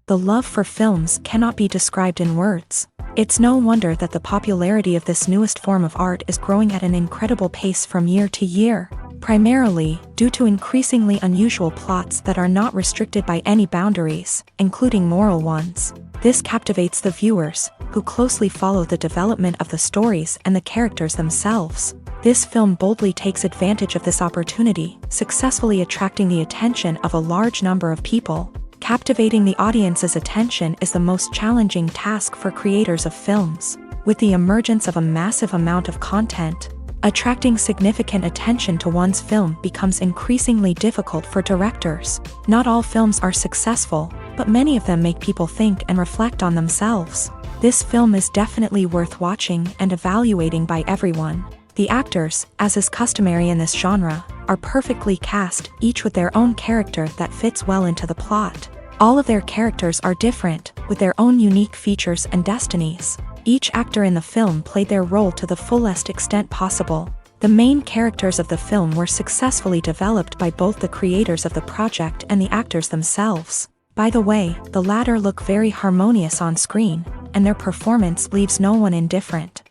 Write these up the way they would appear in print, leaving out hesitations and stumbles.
The love for films cannot be described in words. It's no wonder that the popularity of this newest form of art is growing at an incredible pace from year to year, primarily due to increasingly unusual plots that are not restricted by any boundaries, including moral ones. This captivates the viewers, who closely follow the development of the stories and the characters themselves. This film boldly takes advantage of this opportunity, successfully attracting the attention of a large number of people. Captivating the audience's attention is the most challenging task for creators of films. With the emergence of a massive amount of content, attracting significant attention to one's film becomes increasingly difficult for directors. Not all films are successful, but many of them make people think and reflect on themselves. This film is definitely worth watching and evaluating by everyone. The actors, as is customary in this genre, are perfectly cast, each with their own character that fits well into the plot. All of their characters are different, with their own unique features and destinies. Each actor in the film played their role to the fullest extent possible. The main characters of the film were successfully developed by both the creators of the project and the actors themselves. By the way, the latter look very harmonious on screen, and their performance leaves no one indifferent.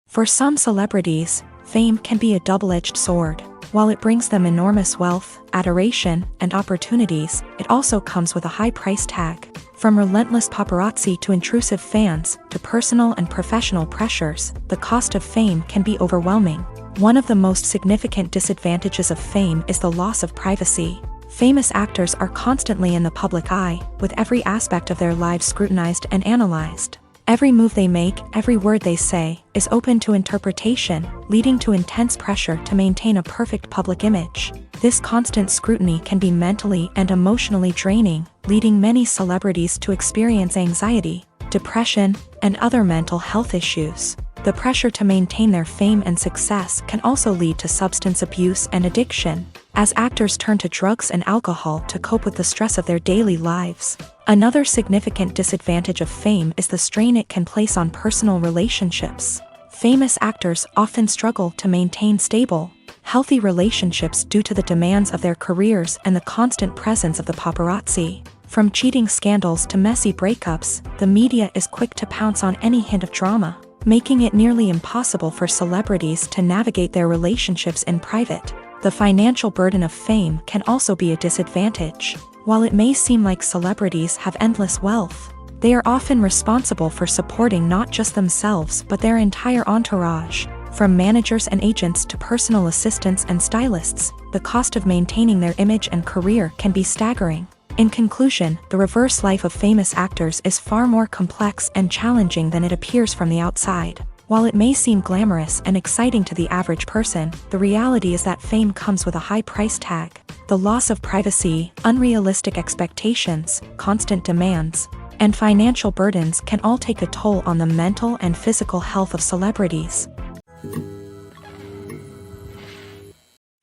For some celebrities, fame can be a double-edged sword. While it brings them enormous wealth, adoration, and opportunities, it also comes with a high price tag. From relentless paparazzi to intrusive fans, to personal and professional pressures, the cost of fame can be overwhelming. One of the most significant disadvantages of fame is the loss of privacy. Famous actors are constantly in the public eye, with every aspect of their lives scrutinized and analyzed. Every move they make, every word they say, is open to interpretation, leading to intense pressure to maintain a perfect public image. This constant scrutiny can be mentally and emotionally draining, leading many celebrities to experience anxiety, depression, and other mental health issues. The pressure to maintain their fame and success can also lead to substance abuse and addiction, as actors turn to drugs and alcohol to cope with the stress of their daily lives. Another significant disadvantage of fame is the strain it can place on personal relationships. Famous actors often struggle to maintain stable, healthy relationships due to the demands of their careers and the constant presence of the paparazzi. From cheating scandals to messy breakups, the media is quick to pounce on any hint of drama, making it nearly impossible for celebrities to navigate their relationships in private. The financial burden of fame can also be a disadvantage. While it may seem like celebrities have endless wealth, they are often responsible for supporting not just themselves but their entire entourage. From managers and agents to personal assistants and stylists, the cost of maintaining their image and career can be staggering. In conclusion, the reverse life of famous actors is far more complex and challenging than it appears from the outside. While it may seem glamorous and exciting to the average person, the reality is that fame comes with a high price tag. The loss of privacy, unrealistic expectations, constant demands, and financial burdens can all take a toll on the mental and physical health of celebrities.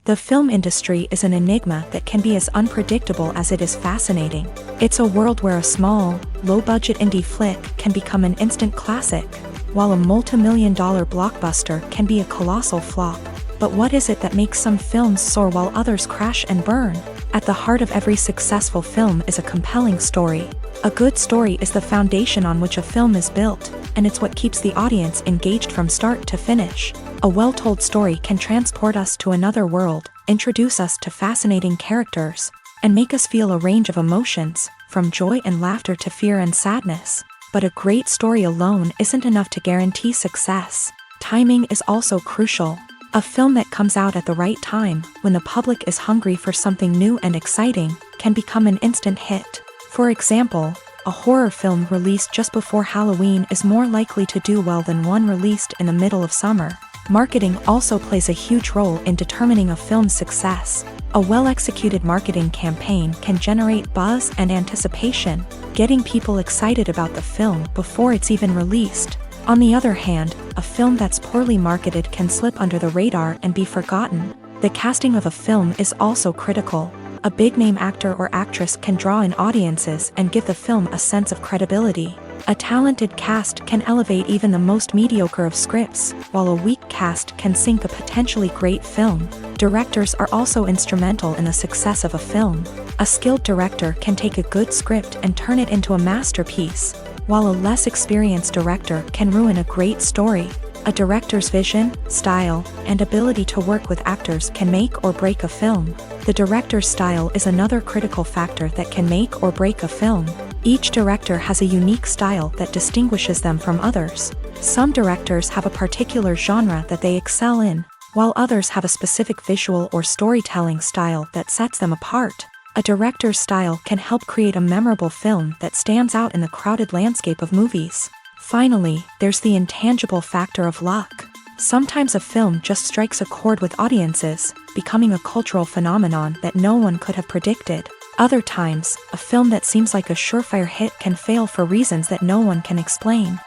The film industry is an enigma that can be as unpredictable as it is fascinating. It's a world where a small, low-budget indie flick can become an instant classic, while a multi-million-dollar blockbuster can be a colossal flop. But what is it that makes some films soar while others crash and burn? At the heart of every successful film is a compelling story. A good story is the foundation on which a film is built, and it's what keeps the audience engaged from start to finish. A well-told story can transport us to another world, introduce us to fascinating characters, and make us feel a range of emotions, from joy and laughter to fear and sadness. But a great story alone isn't enough to guarantee success. Timing is also crucial. A film that comes out at the right time, when the public is hungry for something new and exciting, can become an instant hit. For example, a horror film released just before Halloween is more likely to do well than one released in the middle of summer. Marketing also plays a huge role in determining a film's success. A well-executed marketing campaign can generate buzz and anticipation, getting people excited about the film before it's even released. On the other hand, a film that's poorly marketed can slip under the radar and be forgotten. The casting of a film is also critical. A big-name actor or actress can draw in audiences and give the film a sense of credibility. A talented cast can elevate even the most mediocre of scripts, while a weak cast can sink a potentially great film. Directors are also instrumental in the success of a film. A skilled director can take a good script and turn it into a masterpiece, while a less experienced director can ruin a great story. A director's vision, style, and ability to work with actors can make or break a film. The director's style is another critical factor that can make or break a film. Each director has a unique style that distinguishes them from others. Some directors have a particular genre that they excel in, while others have a specific visual or storytelling style that sets them apart. A director's style can help create a memorable film that stands out in the crowded landscape of movies. Finally, there's the intangible factor of luck. Sometimes a film just strikes a chord with audiences, becoming a cultural phenomenon that no one could have predicted. Other times, a film that seems like a surefire hit can fail for reasons that no one can explain.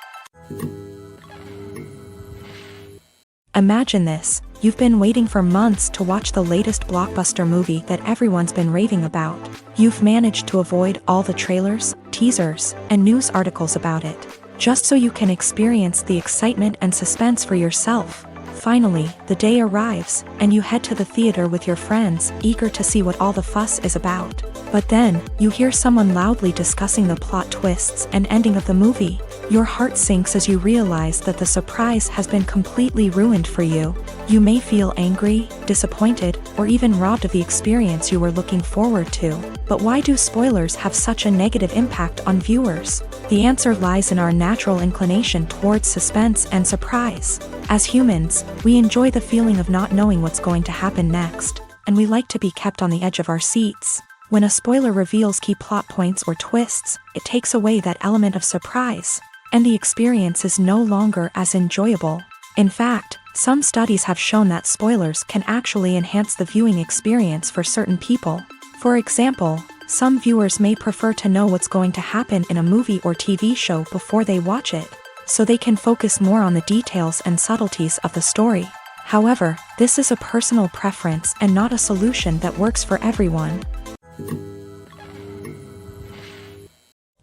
Imagine this: you've been waiting for months to watch the latest blockbuster movie that everyone's been raving about. You've managed to avoid all the trailers, teasers, and news articles about it, just so you can experience the excitement and suspense for yourself. Finally, the day arrives, and you head to the theater with your friends, eager to see what all the fuss is about. But then, you hear someone loudly discussing the plot twists and ending of the movie. Your heart sinks as you realize that the surprise has been completely ruined for you. You may feel angry, disappointed, or even robbed of the experience you were looking forward to. But why do spoilers have such a negative impact on viewers? The answer lies in our natural inclination towards suspense and surprise. As humans, we enjoy the feeling of not knowing what's going to happen next, and we like to be kept on the edge of our seats. When a spoiler reveals key plot points or twists, it takes away that element of surprise, and the experience is no longer as enjoyable. In fact, some studies have shown that spoilers can actually enhance the viewing experience for certain people. For example, some viewers may prefer to know what's going to happen in a movie or TV show before they watch it, so they can focus more on the details and subtleties of the story. However, this is a personal preference and not a solution that works for everyone.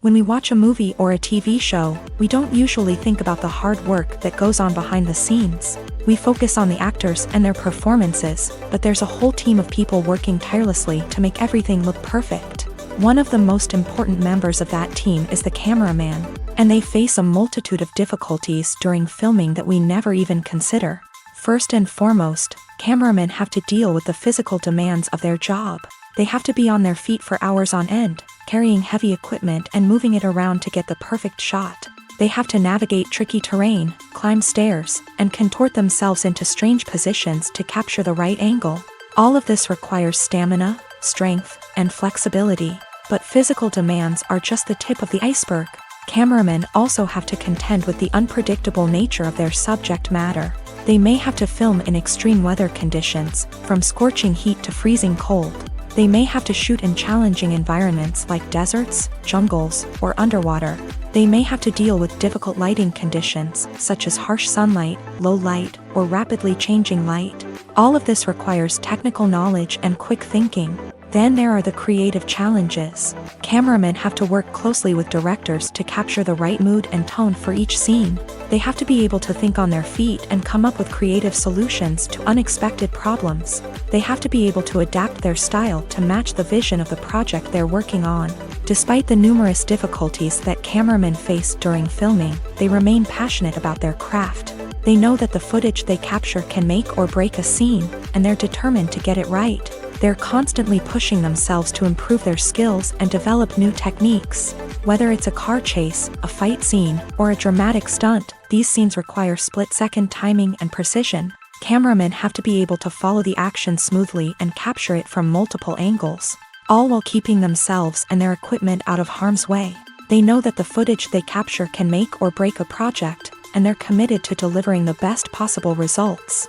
When we watch a movie or a TV show, we don't usually think about the hard work that goes on behind the scenes. We focus on the actors and their performances, but there's a whole team of people working tirelessly to make everything look perfect. One of the most important members of that team is the cameraman, and they face a multitude of difficulties during filming that we never even consider. First and foremost, cameramen have to deal with the physical demands of their job. They have to be on their feet for hours on end, carrying heavy equipment and moving it around to get the perfect shot. They have to navigate tricky terrain, climb stairs, and contort themselves into strange positions to capture the right angle. All of this requires stamina, strength, and flexibility. But physical demands are just the tip of the iceberg. Cameramen also have to contend with the unpredictable nature of their subject matter. They may have to film in extreme weather conditions, from scorching heat to freezing cold. They may have to shoot in challenging environments like deserts, jungles, or underwater. They may have to deal with difficult lighting conditions, such as harsh sunlight, low light, or rapidly changing light. All of this requires technical knowledge and quick thinking. Then there are the creative challenges. Cameramen have to work closely with directors to capture the right mood and tone for each scene. They have to be able to think on their feet and come up with creative solutions to unexpected problems. They have to be able to adapt their style to match the vision of the project they're working on. Despite the numerous difficulties that cameramen face during filming, they remain passionate about their craft. They know that the footage they capture can make or break a scene, and they're determined to get it right. They're constantly pushing themselves to improve their skills and develop new techniques. Whether it's a car chase, a fight scene, or a dramatic stunt, these scenes require split-second timing and precision. Cameramen have to be able to follow the action smoothly and capture it from multiple angles, all while keeping themselves and their equipment out of harm's way. They know that the footage they capture can make or break a project, and they're committed to delivering the best possible results.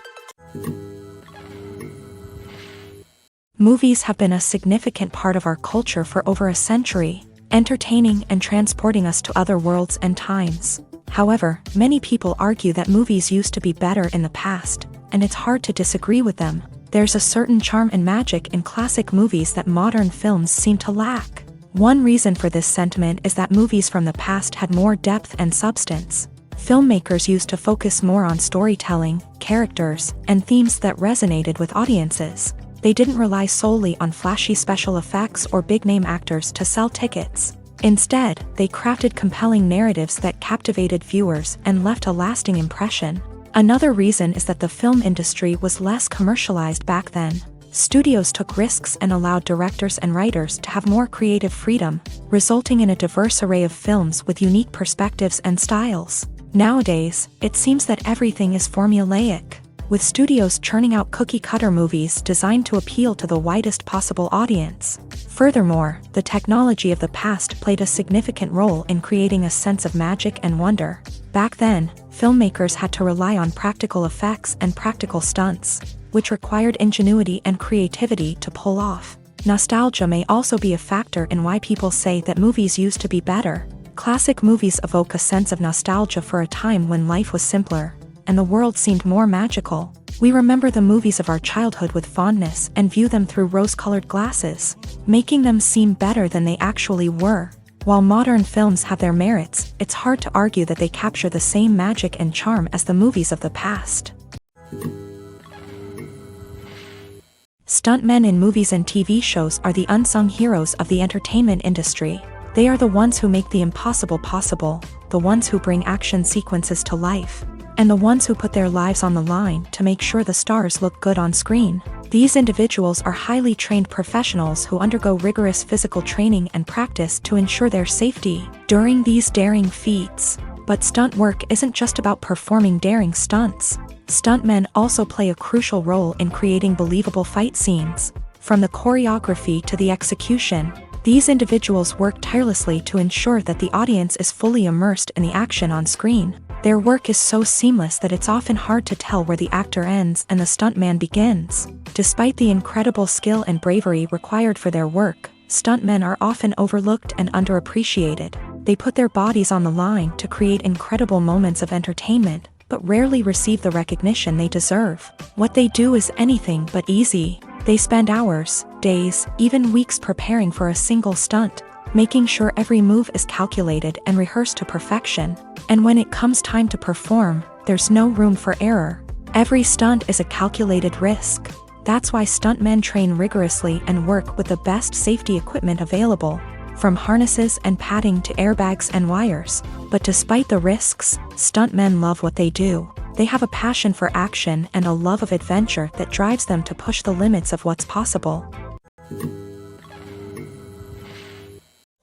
Movies have been a significant part of our culture for over a century, entertaining and transporting us to other worlds and times. However, many people argue that movies used to be better in the past, and it's hard to disagree with them. There's a certain charm and magic in classic movies that modern films seem to lack. One reason for this sentiment is that movies from the past had more depth and substance. Filmmakers used to focus more on storytelling, characters, and themes that resonated with audiences. They didn't rely solely on flashy special effects or big-name actors to sell tickets. Instead, they crafted compelling narratives that captivated viewers and left a lasting impression. Another reason is that the film industry was less commercialized back then. Studios took risks and allowed directors and writers to have more creative freedom, resulting in a diverse array of films with unique perspectives and styles. Nowadays, it seems that everything is formulaic, with studios churning out cookie-cutter movies designed to appeal to the widest possible audience. Furthermore, the technology of the past played a significant role in creating a sense of magic and wonder. Back then, filmmakers had to rely on practical effects and practical stunts, which required ingenuity and creativity to pull off. Nostalgia may also be a factor in why people say that movies used to be better. Classic movies evoke a sense of nostalgia for a time when life was simpler, and the world seemed more magical. We remember the movies of our childhood with fondness and view them through rose-colored glasses, making them seem better than they actually were. While modern films have their merits, it's hard to argue that they capture the same magic and charm as the movies of the past. Stuntmen in movies and TV shows are the unsung heroes of the entertainment industry. They are the ones who make the impossible possible, the ones who bring action sequences to life, and the ones who put their lives on the line to make sure the stars look good on screen. These individuals are highly trained professionals who undergo rigorous physical training and practice to ensure their safety during these daring feats. But stunt work isn't just about performing daring stunts. Stuntmen also play a crucial role in creating believable fight scenes. From the choreography to the execution, these individuals work tirelessly to ensure that the audience is fully immersed in the action on screen. Their work is so seamless that it's often hard to tell where the actor ends and the stuntman begins. Despite the incredible skill and bravery required for their work, stuntmen are often overlooked and underappreciated. They put their bodies on the line to create incredible moments of entertainment, but rarely receive the recognition they deserve. What they do is anything but easy. They spend hours, days, even weeks preparing for a single stunt, making sure every move is calculated and rehearsed to perfection. And when it comes time to perform, there's no room for error. Every stunt is a calculated risk. That's why stuntmen train rigorously and work with the best safety equipment available, from harnesses and padding to airbags and wires. But despite the risks, stuntmen love what they do. They have a passion for action and a love of adventure that drives them to push the limits of what's possible.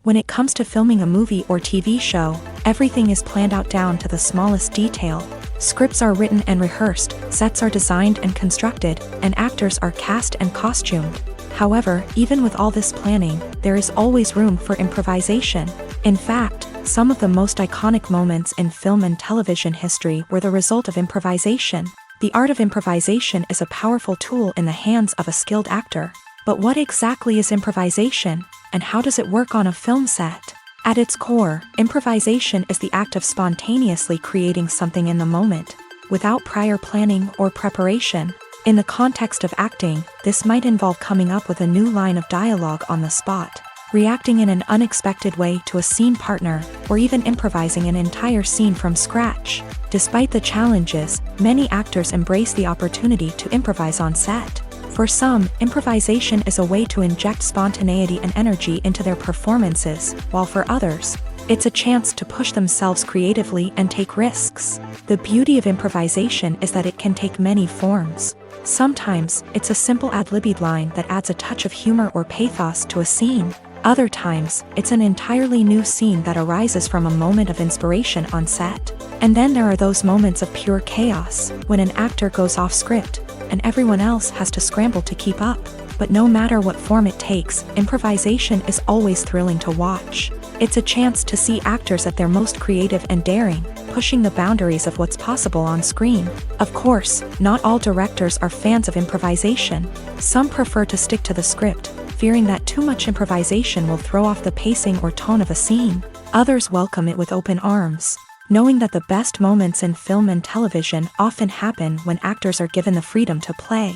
When it comes to filming a movie or TV show, everything is planned out down to the smallest detail. Scripts are written and rehearsed, sets are designed and constructed, and actors are cast and costumed. However, even with all this planning, there is always room for improvisation. In fact, some of the most iconic moments in film and television history were the result of improvisation. The art of improvisation is a powerful tool in the hands of a skilled actor. But what exactly is improvisation, and how does it work on a film set? At its core, improvisation is the act of spontaneously creating something in the moment, without prior planning or preparation. In the context of acting, this might involve coming up with a new line of dialogue on the spot, reacting in an unexpected way to a scene partner, or even improvising an entire scene from scratch. Despite the challenges, many actors embrace the opportunity to improvise on set. For some, improvisation is a way to inject spontaneity and energy into their performances, while for others, it's a chance to push themselves creatively and take risks. The beauty of improvisation is that it can take many forms. Sometimes, it's a simple ad-libbed line that adds a touch of humor or pathos to a scene. Other times, it's an entirely new scene that arises from a moment of inspiration on set. And then there are those moments of pure chaos, when an actor goes off script, and everyone else has to scramble to keep up. But no matter what form it takes, improvisation is always thrilling to watch. It's a chance to see actors at their most creative and daring, pushing the boundaries of what's possible on screen. Of course, not all directors are fans of improvisation. Some prefer to stick to the script, fearing that too much improvisation will throw off the pacing or tone of a scene. Others welcome it with open arms, knowing that the best moments in film and television often happen when actors are given the freedom to play.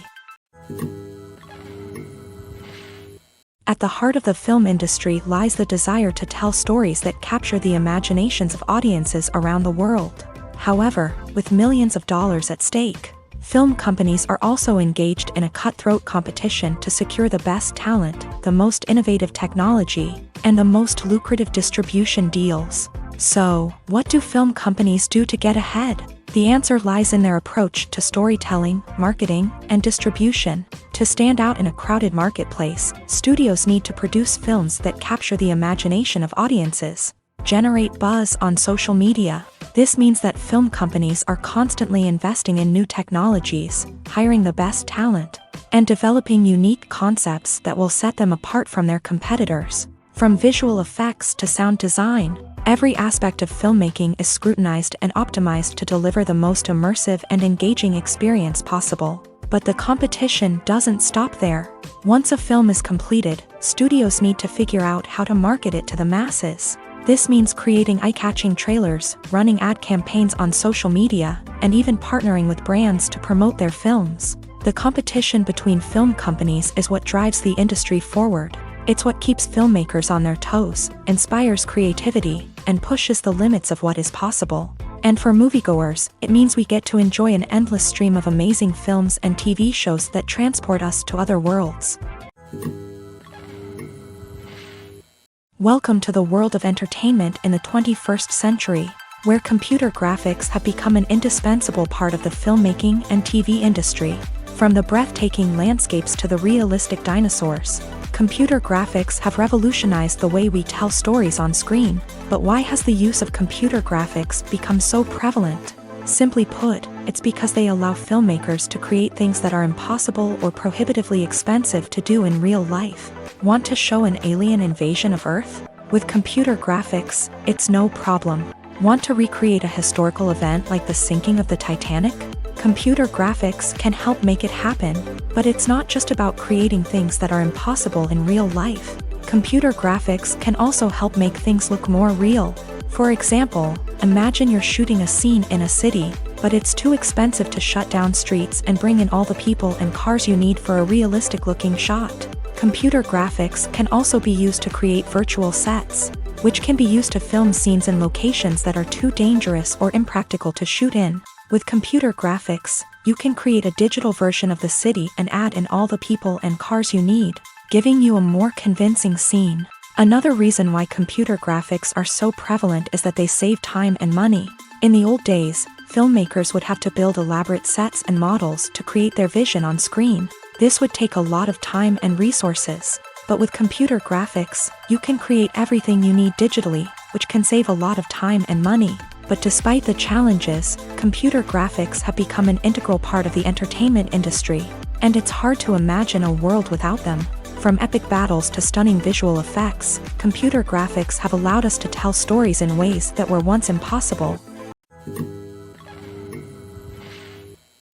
At the heart of the film industry lies the desire to tell stories that capture the imaginations of audiences around the world. However, with millions of dollars at stake, film companies are also engaged in a cutthroat competition to secure the best talent, the most innovative technology, and the most lucrative distribution deals. So, what do film companies do to get ahead? The answer lies in their approach to storytelling, marketing, and distribution. To stand out in a crowded marketplace, studios need to produce films that capture the imagination of audiences, generate buzz on social media. This means that film companies are constantly investing in new technologies, hiring the best talent, and developing unique concepts that will set them apart from their competitors. From visual effects to sound design, every aspect of filmmaking is scrutinized and optimized to deliver the most immersive and engaging experience possible. But the competition doesn't stop there. Once a film is completed, studios need to figure out how to market it to the masses. This means creating eye-catching trailers, running ad campaigns on social media, and even partnering with brands to promote their films. The competition between film companies is what drives the industry forward. It's what keeps filmmakers on their toes, inspires creativity, and pushes the limits of what is possible. And for moviegoers, it means we get to enjoy an endless stream of amazing films and TV shows that transport us to other worlds. Welcome to the world of entertainment in the 21st century, where computer graphics have become an indispensable part of the filmmaking and TV industry. From the breathtaking landscapes to the realistic dinosaurs, computer graphics have revolutionized the way we tell stories on screen. But why has the use of computer graphics become so prevalent? Simply put, it's because they allow filmmakers to create things that are impossible or prohibitively expensive to do in real life. Want to show an alien invasion of Earth? With computer graphics, it's no problem. Want to recreate a historical event like the sinking of the Titanic? Computer graphics can help make it happen, but it's not just about creating things that are impossible in real life. Computer graphics can also help make things look more real. For example, imagine you're shooting a scene in a city, but it's too expensive to shut down streets and bring in all the people and cars you need for a realistic-looking shot. Computer graphics can also be used to create virtual sets, which can be used to film scenes in locations that are too dangerous or impractical to shoot in. With computer graphics, you can create a digital version of the city and add in all the people and cars you need, giving you a more convincing scene. Another reason why computer graphics are so prevalent is that they save time and money. In the old days, filmmakers would have to build elaborate sets and models to create their vision on screen. This would take a lot of time and resources. But with computer graphics, you can create everything you need digitally, which can save a lot of time and money. But despite the challenges, computer graphics have become an integral part of the entertainment industry, and it's hard to imagine a world without them. From epic battles to stunning visual effects, computer graphics have allowed us to tell stories in ways that were once impossible.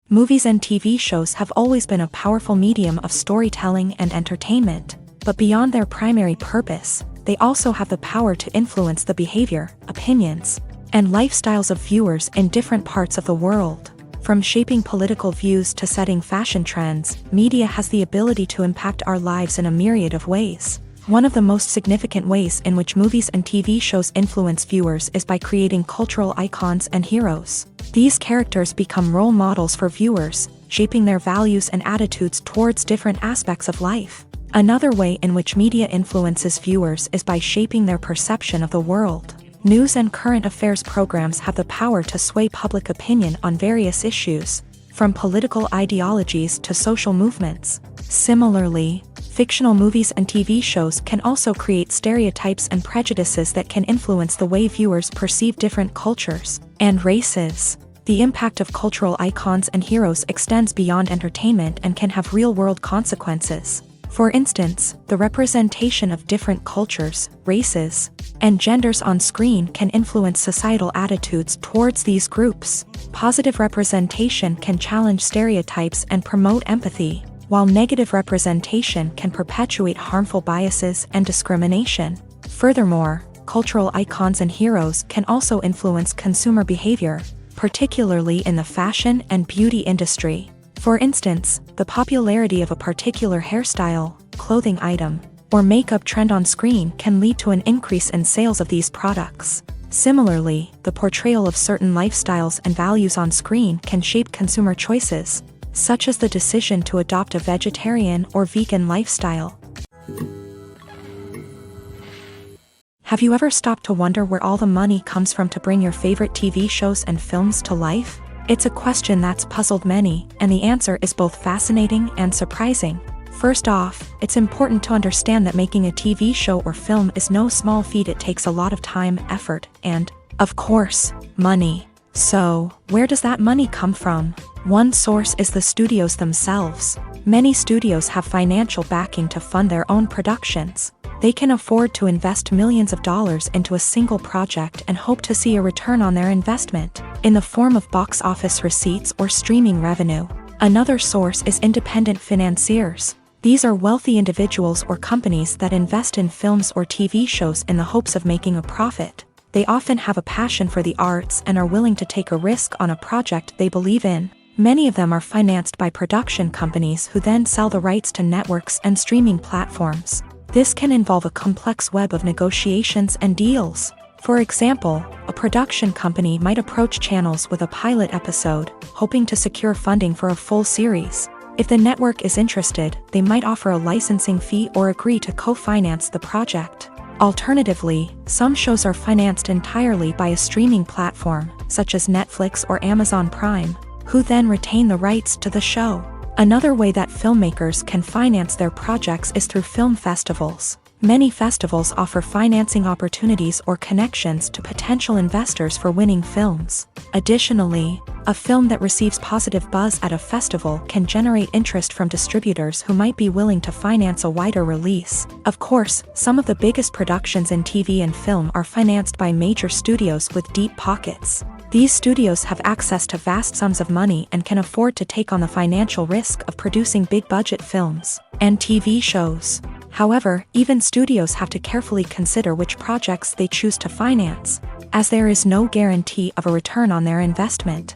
Movies and TV shows have always been a powerful medium of storytelling and entertainment, but beyond their primary purpose, they also have the power to influence the behavior, opinions, and lifestyles of viewers in different parts of the world. From shaping political views to setting fashion trends, media has the ability to impact our lives in a myriad of ways. One of the most significant ways in which movies and TV shows influence viewers is by creating cultural icons and heroes. These characters become role models for viewers, shaping their values and attitudes towards different aspects of life. Another way in which media influences viewers is by shaping their perception of the world. News and current affairs programs have the power to sway public opinion on various issues, from political ideologies to social movements. Similarly, fictional movies and TV shows can also create stereotypes and prejudices that can influence the way viewers perceive different cultures and races. The impact of cultural icons and heroes extends beyond entertainment and can have real-world consequences. For instance, the representation of different cultures, races, and genders on screen can influence societal attitudes towards these groups. Positive representation can challenge stereotypes and promote empathy, while negative representation can perpetuate harmful biases and discrimination. Furthermore, cultural icons and heroes can also influence consumer behavior, particularly in the fashion and beauty industry. For instance, the popularity of a particular hairstyle, clothing item, or makeup trend on screen can lead to an increase in sales of these products. Similarly, the portrayal of certain lifestyles and values on screen can shape consumer choices, such as the decision to adopt a vegetarian or vegan lifestyle. Have you ever stopped to wonder where all the money comes from to bring your favorite TV shows and films to life? It's a question that's puzzled many, and the answer is both fascinating and surprising. First off, it's important to understand that making a TV show or film is no small feat. It takes a lot of time, effort, and, of course, money. So, where does that money come from? One source is the studios themselves. Many studios have financial backing to fund their own productions. They can afford to invest millions of dollars into a single project and hope to see a return on their investment, in the form of box office receipts or streaming revenue. Another source is independent financiers. These are wealthy individuals or companies that invest in films or TV shows in the hopes of making a profit. They often have a passion for the arts and are willing to take a risk on a project they believe in. Many of them are financed by production companies who then sell the rights to networks and streaming platforms. This can involve a complex web of negotiations and deals. For example, a production company might approach channels with a pilot episode, hoping to secure funding for a full series. If the network is interested, they might offer a licensing fee or agree to co-finance the project. Alternatively, some shows are financed entirely by a streaming platform, such as Netflix or Amazon Prime, who then retain the rights to the show. Another way that filmmakers can finance their projects is through film festivals. Many festivals offer financing opportunities or connections to potential investors for winning films. Additionally, a film that receives positive buzz at a festival can generate interest from distributors who might be willing to finance a wider release. Of course, some of the biggest productions in TV and film are financed by major studios with deep pockets. These studios have access to vast sums of money and can afford to take on the financial risk of producing big-budget films and TV shows. However, even studios have to carefully consider which projects they choose to finance, as there is no guarantee of a return on their investment.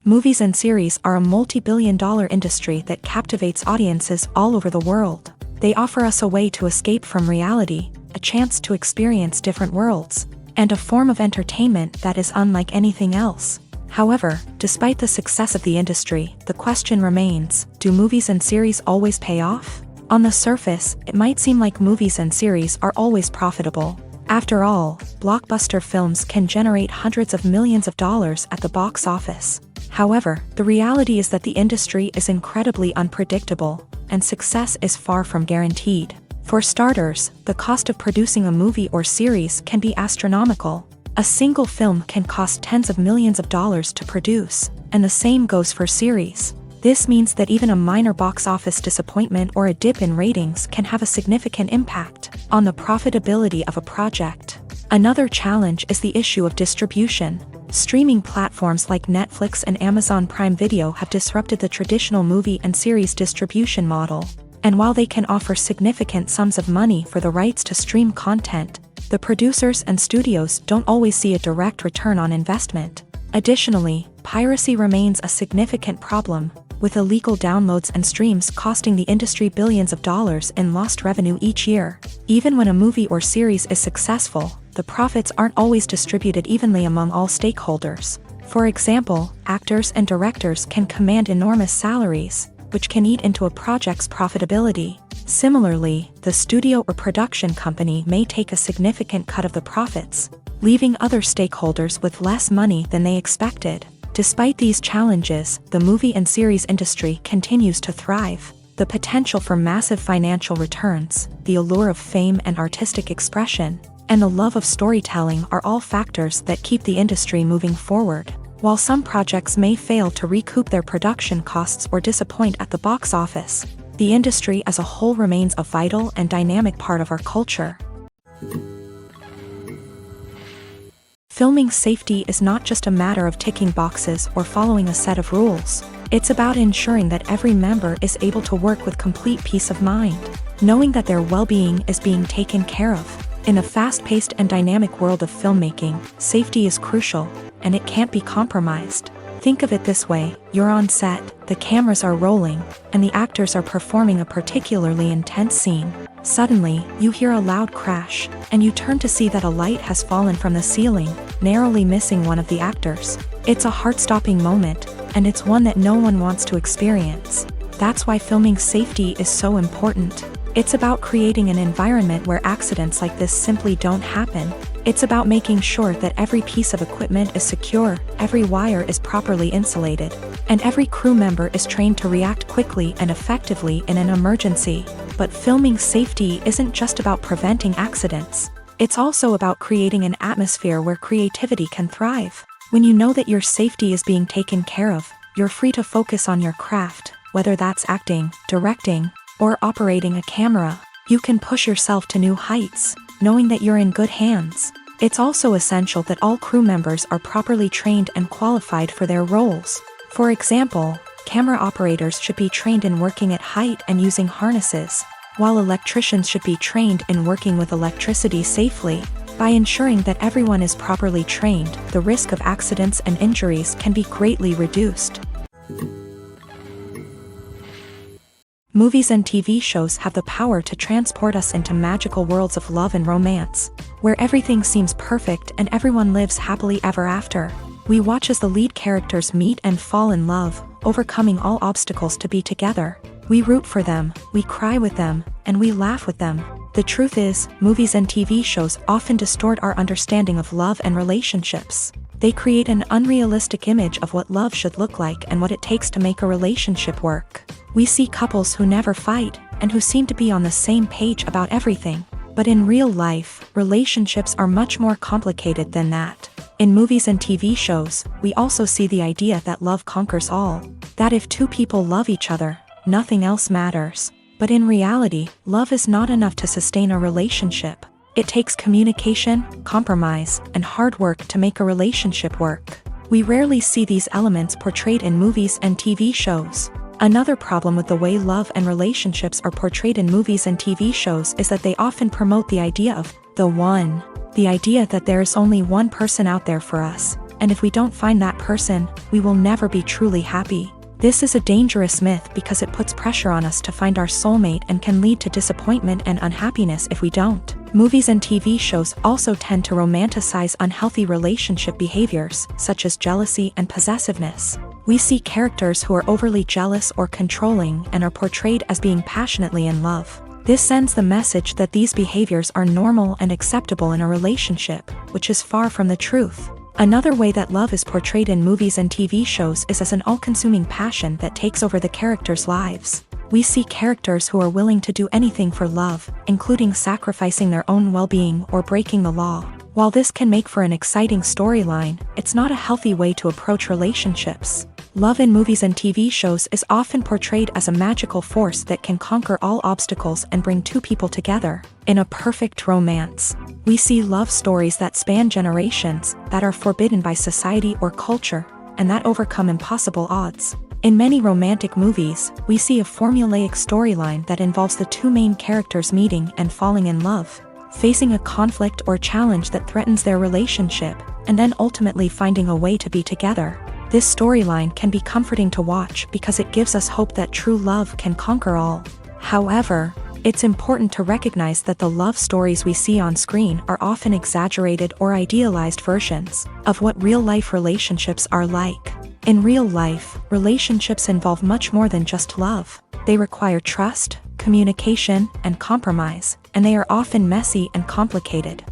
Movies and series are a multi-billion-dollar industry that captivates audiences all over the world. They offer us a way to escape from reality, a chance to experience different worlds, and a form of entertainment that is unlike anything else. However, despite the success of the industry, the question remains, do movies and series always pay off? On the surface, it might seem like movies and series are always profitable. After all, blockbuster films can generate hundreds of millions of dollars at the box office. However, the reality is that the industry is incredibly unpredictable, and success is far from guaranteed. For starters, the cost of producing a movie or series can be astronomical. A single film can cost tens of millions of dollars to produce, and the same goes for series. This means that even a minor box office disappointment or a dip in ratings can have a significant impact on the profitability of a project. Another challenge is the issue of distribution. Streaming platforms like Netflix and Amazon Prime Video have disrupted the traditional movie and series distribution model. And while they can offer significant sums of money for the rights to stream content, the producers and studios don't always see a direct return on investment. Additionally, piracy remains a significant problem, with illegal downloads and streams costing the industry billions of dollars in lost revenue each year. Even when a movie or series is successful, the profits aren't always distributed evenly among all stakeholders. For example, actors and directors can command enormous salaries, which can eat into a project's profitability. Similarly, the studio or production company may take a significant cut of the profits, leaving other stakeholders with less money than they expected. Despite these challenges, the movie and series industry continues to thrive. The potential for massive financial returns, the allure of fame and artistic expression, and the love of storytelling are all factors that keep the industry moving forward. While some projects may fail to recoup their production costs or disappoint at the box office, the industry as a whole remains a vital and dynamic part of our culture. Filming safety is not just a matter of ticking boxes or following a set of rules. It's about ensuring that every member is able to work with complete peace of mind, knowing that their well-being is being taken care of. In a fast-paced and dynamic world of filmmaking, safety is crucial, and it can't be compromised. Think of it this way, you're on set, the cameras are rolling, and the actors are performing a particularly intense scene. Suddenly, you hear a loud crash, and you turn to see that a light has fallen from the ceiling, narrowly missing one of the actors. It's a heart-stopping moment, and it's one that no one wants to experience. That's why filming safety is so important. It's about creating an environment where accidents like this simply don't happen. It's about making sure that every piece of equipment is secure, every wire is properly insulated, and every crew member is trained to react quickly and effectively in an emergency. But filming safety isn't just about preventing accidents. It's also about creating an atmosphere where creativity can thrive. When you know that your safety is being taken care of, you're free to focus on your craft, whether that's acting, directing, or operating a camera. You can push yourself to new heights, knowing that you're in good hands. It's also essential that all crew members are properly trained and qualified for their roles. For example, camera operators should be trained in working at height and using harnesses, while electricians should be trained in working with electricity safely. By ensuring that everyone is properly trained, the risk of accidents and injuries can be greatly reduced. Movies and TV shows have the power to transport us into magical worlds of love and romance, where everything seems perfect and everyone lives happily ever after. We watch as the lead characters meet and fall in love, overcoming all obstacles to be together. We root for them, we cry with them, and we laugh with them. The truth is, movies and TV shows often distort our understanding of love and relationships. They create an unrealistic image of what love should look like and what it takes to make a relationship work. We see couples who never fight, and who seem to be on the same page about everything. But in real life, relationships are much more complicated than that. In movies and TV shows, we also see the idea that love conquers all. That if two people love each other, nothing else matters. But in reality, love is not enough to sustain a relationship. It takes communication, compromise, and hard work to make a relationship work. We rarely see these elements portrayed in movies and TV shows. Another problem with the way love and relationships are portrayed in movies and TV shows is that they often promote the idea of the one. The idea that there is only one person out there for us, and if we don't find that person, we will never be truly happy. This is a dangerous myth because it puts pressure on us to find our soulmate and can lead to disappointment and unhappiness if we don't. Movies and TV shows also tend to romanticize unhealthy relationship behaviors, such as jealousy and possessiveness. We see characters who are overly jealous or controlling and are portrayed as being passionately in love. This sends the message that these behaviors are normal and acceptable in a relationship, which is far from the truth. Another way that love is portrayed in movies and TV shows is as an all-consuming passion that takes over the characters' lives. We see characters who are willing to do anything for love, including sacrificing their own well-being or breaking the law. While this can make for an exciting storyline, it's not a healthy way to approach relationships. Love in movies and TV shows is often portrayed as a magical force that can conquer all obstacles and bring two people together. In a perfect romance, we see love stories that span generations, that are forbidden by society or culture, and that overcome impossible odds. In many romantic movies, we see a formulaic storyline that involves the two main characters meeting and falling in love, facing a conflict or challenge that threatens their relationship, and then ultimately finding a way to be together. This storyline can be comforting to watch because it gives us hope that true love can conquer all. However, it's important to recognize that the love stories we see on screen are often exaggerated or idealized versions of what real-life relationships are like. In real life, relationships involve much more than just love. They require trust, communication, and compromise, and they are often messy and complicated.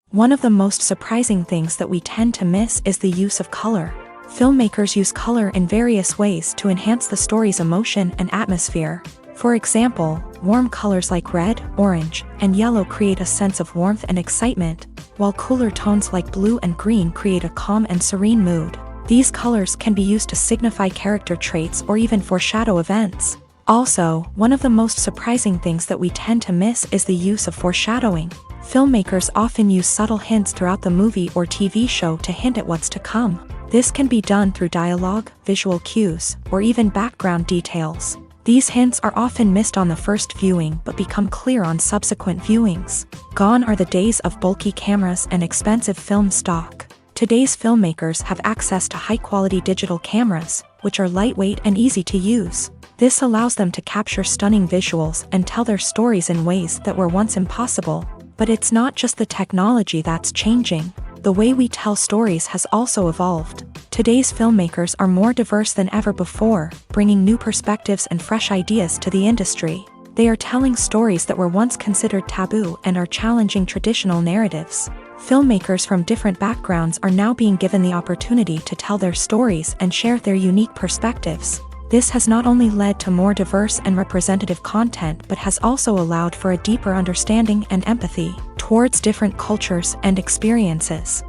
One of the most surprising things that we tend to miss is the use of color. Filmmakers use color in various ways to enhance the story's emotion and atmosphere. For example, warm colors like red, orange, and yellow create a sense of warmth and excitement, while cooler tones like blue and green create a calm and serene mood. These colors can be used to signify character traits or even foreshadow events. Also, one of the most surprising things that we tend to miss is the use of foreshadowing. Filmmakers often use subtle hints throughout the movie or TV show to hint at what's to come. This can be done through dialogue, visual cues, or even background details. These hints are often missed on the first viewing but become clear on subsequent viewings. Gone are the days of bulky cameras and expensive film stock. Today's filmmakers have access to high-quality digital cameras, which are lightweight and easy to use. This allows them to capture stunning visuals and tell their stories in ways that were once impossible. But it's not just the technology that's changing. The way we tell stories has also evolved. Today's filmmakers are more diverse than ever before, bringing new perspectives and fresh ideas to the industry. They are telling stories that were once considered taboo and are challenging traditional narratives. Filmmakers from different backgrounds are now being given the opportunity to tell their stories and share their unique perspectives. This has not only led to more diverse and representative content but has also allowed for a deeper understanding and empathy towards different cultures and experiences.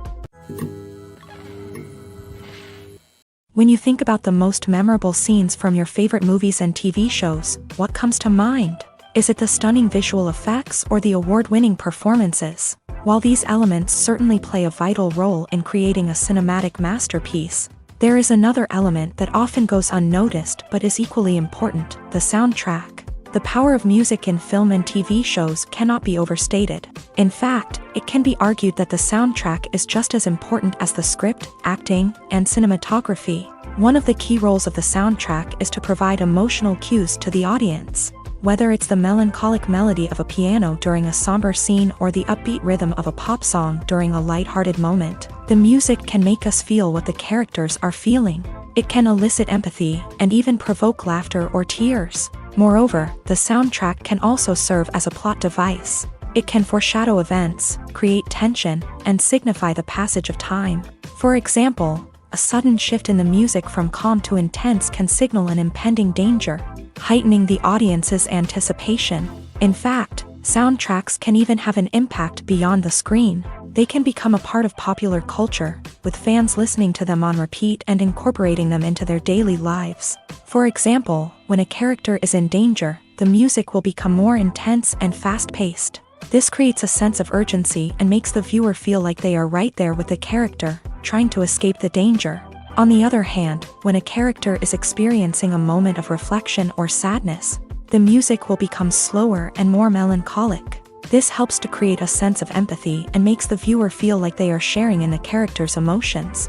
When you think about the most memorable scenes from your favorite movies and TV shows, what comes to mind? Is it the stunning visual effects or the award-winning performances? While these elements certainly play a vital role in creating a cinematic masterpiece, there is another element that often goes unnoticed but is equally important: the soundtrack. The power of music in film and TV shows cannot be overstated. In fact, it can be argued that the soundtrack is just as important as the script, acting, and cinematography. One of the key roles of the soundtrack is to provide emotional cues to the audience. Whether it's the melancholic melody of a piano during a somber scene or the upbeat rhythm of a pop song during a light-hearted moment, the music can make us feel what the characters are feeling. It can elicit empathy and even provoke laughter or tears. Moreover, the soundtrack can also serve as a plot device. It can foreshadow events, create tension, and signify the passage of time. For example, a sudden shift in the music from calm to intense can signal an impending danger, heightening the audience's anticipation. In fact, soundtracks can even have an impact beyond the screen. They can become a part of popular culture, with fans listening to them on repeat and incorporating them into their daily lives. For example, when a character is in danger, the music will become more intense and fast-paced. This creates a sense of urgency and makes the viewer feel like they are right there with the character, trying to escape the danger. On the other hand, when a character is experiencing a moment of reflection or sadness, the music will become slower and more melancholic. This helps to create a sense of empathy and makes the viewer feel like they are sharing in the character's emotions.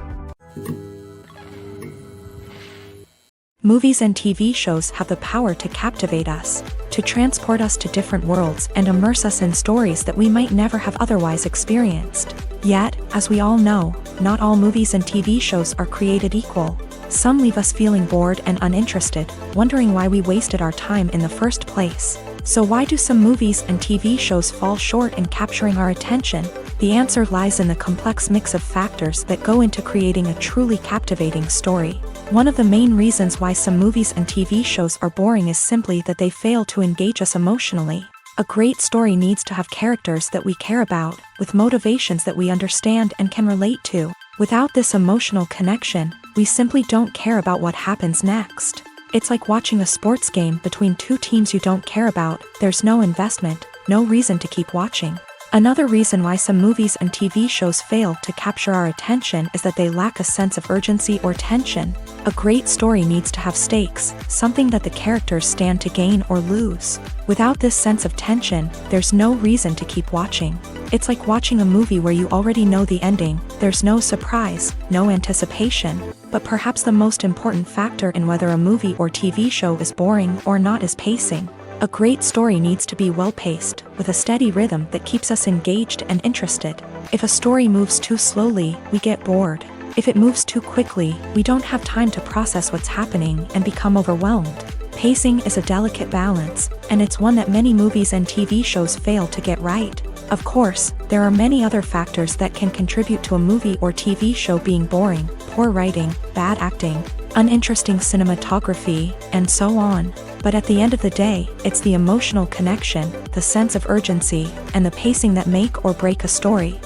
Movies and TV shows have the power to captivate us, to transport us to different worlds and immerse us in stories that we might never have otherwise experienced. Yet, as we all know, not all movies and TV shows are created equal. Some leave us feeling bored and uninterested, wondering why we wasted our time in the first place. So why do some movies and TV shows fall short in capturing our attention? The answer lies in the complex mix of factors that go into creating a truly captivating story. One of the main reasons why some movies and TV shows are boring is simply that they fail to engage us emotionally. A great story needs to have characters that we care about, with motivations that we understand and can relate to. Without this emotional connection, we simply don't care about what happens next. It's like watching a sports game between two teams you don't care about. There's no investment, no reason to keep watching. Another reason why some movies and TV shows fail to capture our attention is that they lack a sense of urgency or tension. A great story needs to have stakes, something that the characters stand to gain or lose. Without this sense of tension, there's no reason to keep watching. It's like watching a movie where you already know the ending. There's no surprise, no anticipation. But perhaps the most important factor in whether a movie or TV show is boring or not is pacing. A great story needs to be well-paced, with a steady rhythm that keeps us engaged and interested. If a story moves too slowly, we get bored. If it moves too quickly, we don't have time to process what's happening and become overwhelmed. Pacing is a delicate balance, and it's one that many movies and TV shows fail to get right. Of course, there are many other factors that can contribute to a movie or TV show being boring: poor writing, bad acting, uninteresting cinematography, and so on. But at the end of the day, it's the emotional connection, the sense of urgency, and the pacing that make or break a story.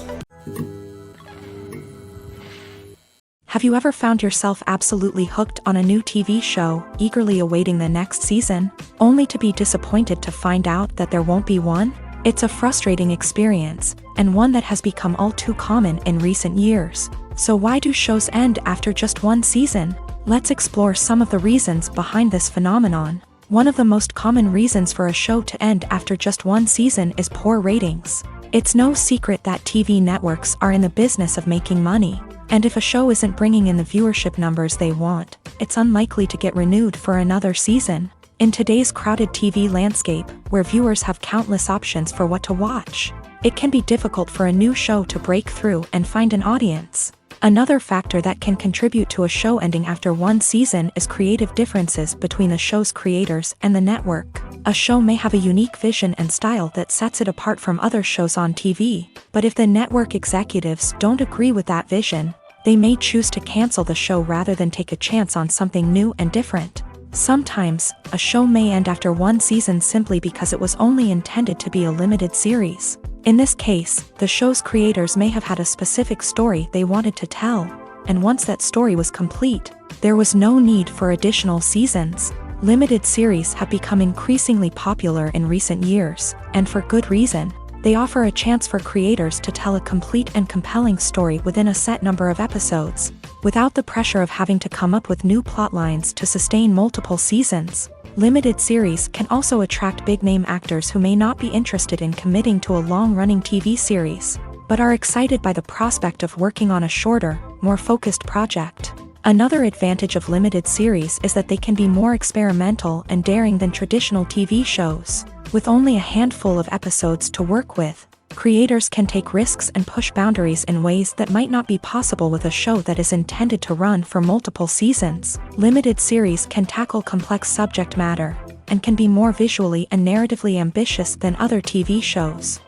Have you ever found yourself absolutely hooked on a new TV show, eagerly awaiting the next season, only to be disappointed to find out that there won't be one? It's a frustrating experience, and one that has become all too common in recent years. So why do shows end after just one season? Let's explore some of the reasons behind this phenomenon. One of the most common reasons for a show to end after just one season is poor ratings. It's no secret that TV networks are in the business of making money. And if a show isn't bringing in the viewership numbers they want, it's unlikely to get renewed for another season. In today's crowded TV landscape, where viewers have countless options for what to watch, it can be difficult for a new show to break through and find an audience. Another factor that can contribute to a show ending after one season is creative differences between the show's creators and the network. A show may have a unique vision and style that sets it apart from other shows on TV, but if the network executives don't agree with that vision, they may choose to cancel the show rather than take a chance on something new and different. Sometimes, a show may end after one season simply because it was only intended to be a limited series. In this case, the show's creators may have had a specific story they wanted to tell, and once that story was complete, there was no need for additional seasons. Limited series have become increasingly popular in recent years, and for good reason. They offer a chance for creators to tell a complete and compelling story within a set number of episodes, without the pressure of having to come up with new plotlines to sustain multiple seasons. Limited series can also attract big-name actors who may not be interested in committing to a long-running TV series, but are excited by the prospect of working on a shorter, more focused project. Another advantage of limited series is that they can be more experimental and daring than traditional TV shows. With only a handful of episodes to work with, creators can take risks and push boundaries in ways that might not be possible with a show that is intended to run for multiple seasons. Limited series can tackle complex subject matter, and can be more visually and narratively ambitious than other TV shows.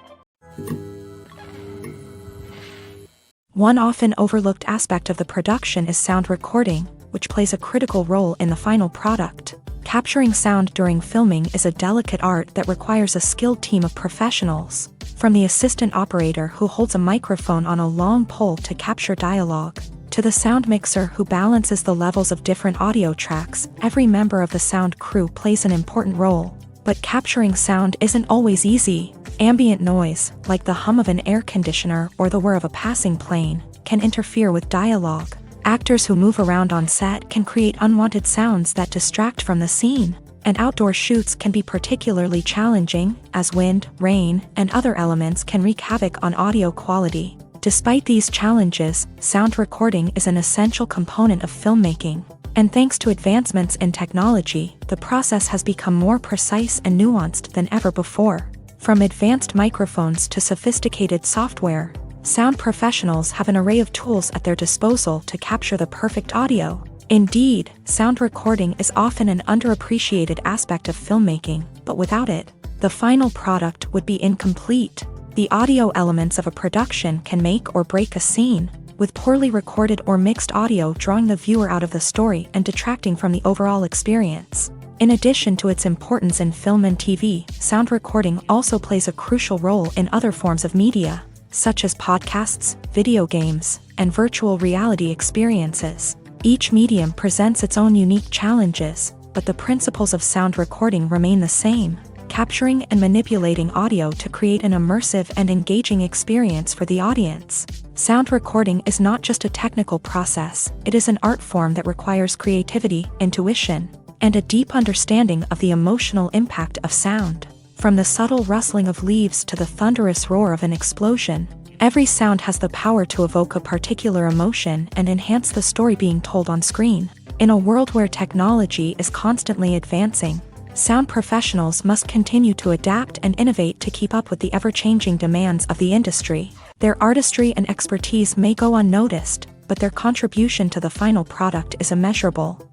One often overlooked aspect of the production is sound recording, which plays a critical role in the final product. Capturing sound during filming is a delicate art that requires a skilled team of professionals, from the assistant operator who holds a microphone on a long pole to capture dialogue, to the sound mixer who balances the levels of different audio tracks. Every member of the sound crew plays an important role. But capturing sound isn't always easy. Ambient noise, like the hum of an air conditioner or the whir of a passing plane, can interfere with dialogue. Actors who move around on set can create unwanted sounds that distract from the scene, and outdoor shoots can be particularly challenging, as wind, rain, and other elements can wreak havoc on audio quality. Despite these challenges, sound recording is an essential component of filmmaking, and thanks to advancements in technology, the process has become more precise and nuanced than ever before. From advanced microphones to sophisticated software, sound professionals have an array of tools at their disposal to capture the perfect audio. Indeed, sound recording is often an underappreciated aspect of filmmaking, but without it, the final product would be incomplete. The audio elements of a production can make or break a scene, with poorly recorded or mixed audio drawing the viewer out of the story and detracting from the overall experience. In addition to its importance in film and TV, sound recording also plays a crucial role in other forms of media, such as podcasts, video games, and virtual reality experiences. Each medium presents its own unique challenges, but the principles of sound recording remain the same, capturing and manipulating audio to create an immersive and engaging experience for the audience. Sound recording is not just a technical process, it is an art form that requires creativity, intuition, and a deep understanding of the emotional impact of sound. From the subtle rustling of leaves to the thunderous roar of an explosion, every sound has the power to evoke a particular emotion and enhance the story being told on screen. In a world where technology is constantly advancing, sound professionals must continue to adapt and innovate to keep up with the ever-changing demands of the industry. Their artistry and expertise may go unnoticed, but their contribution to the final product is immeasurable.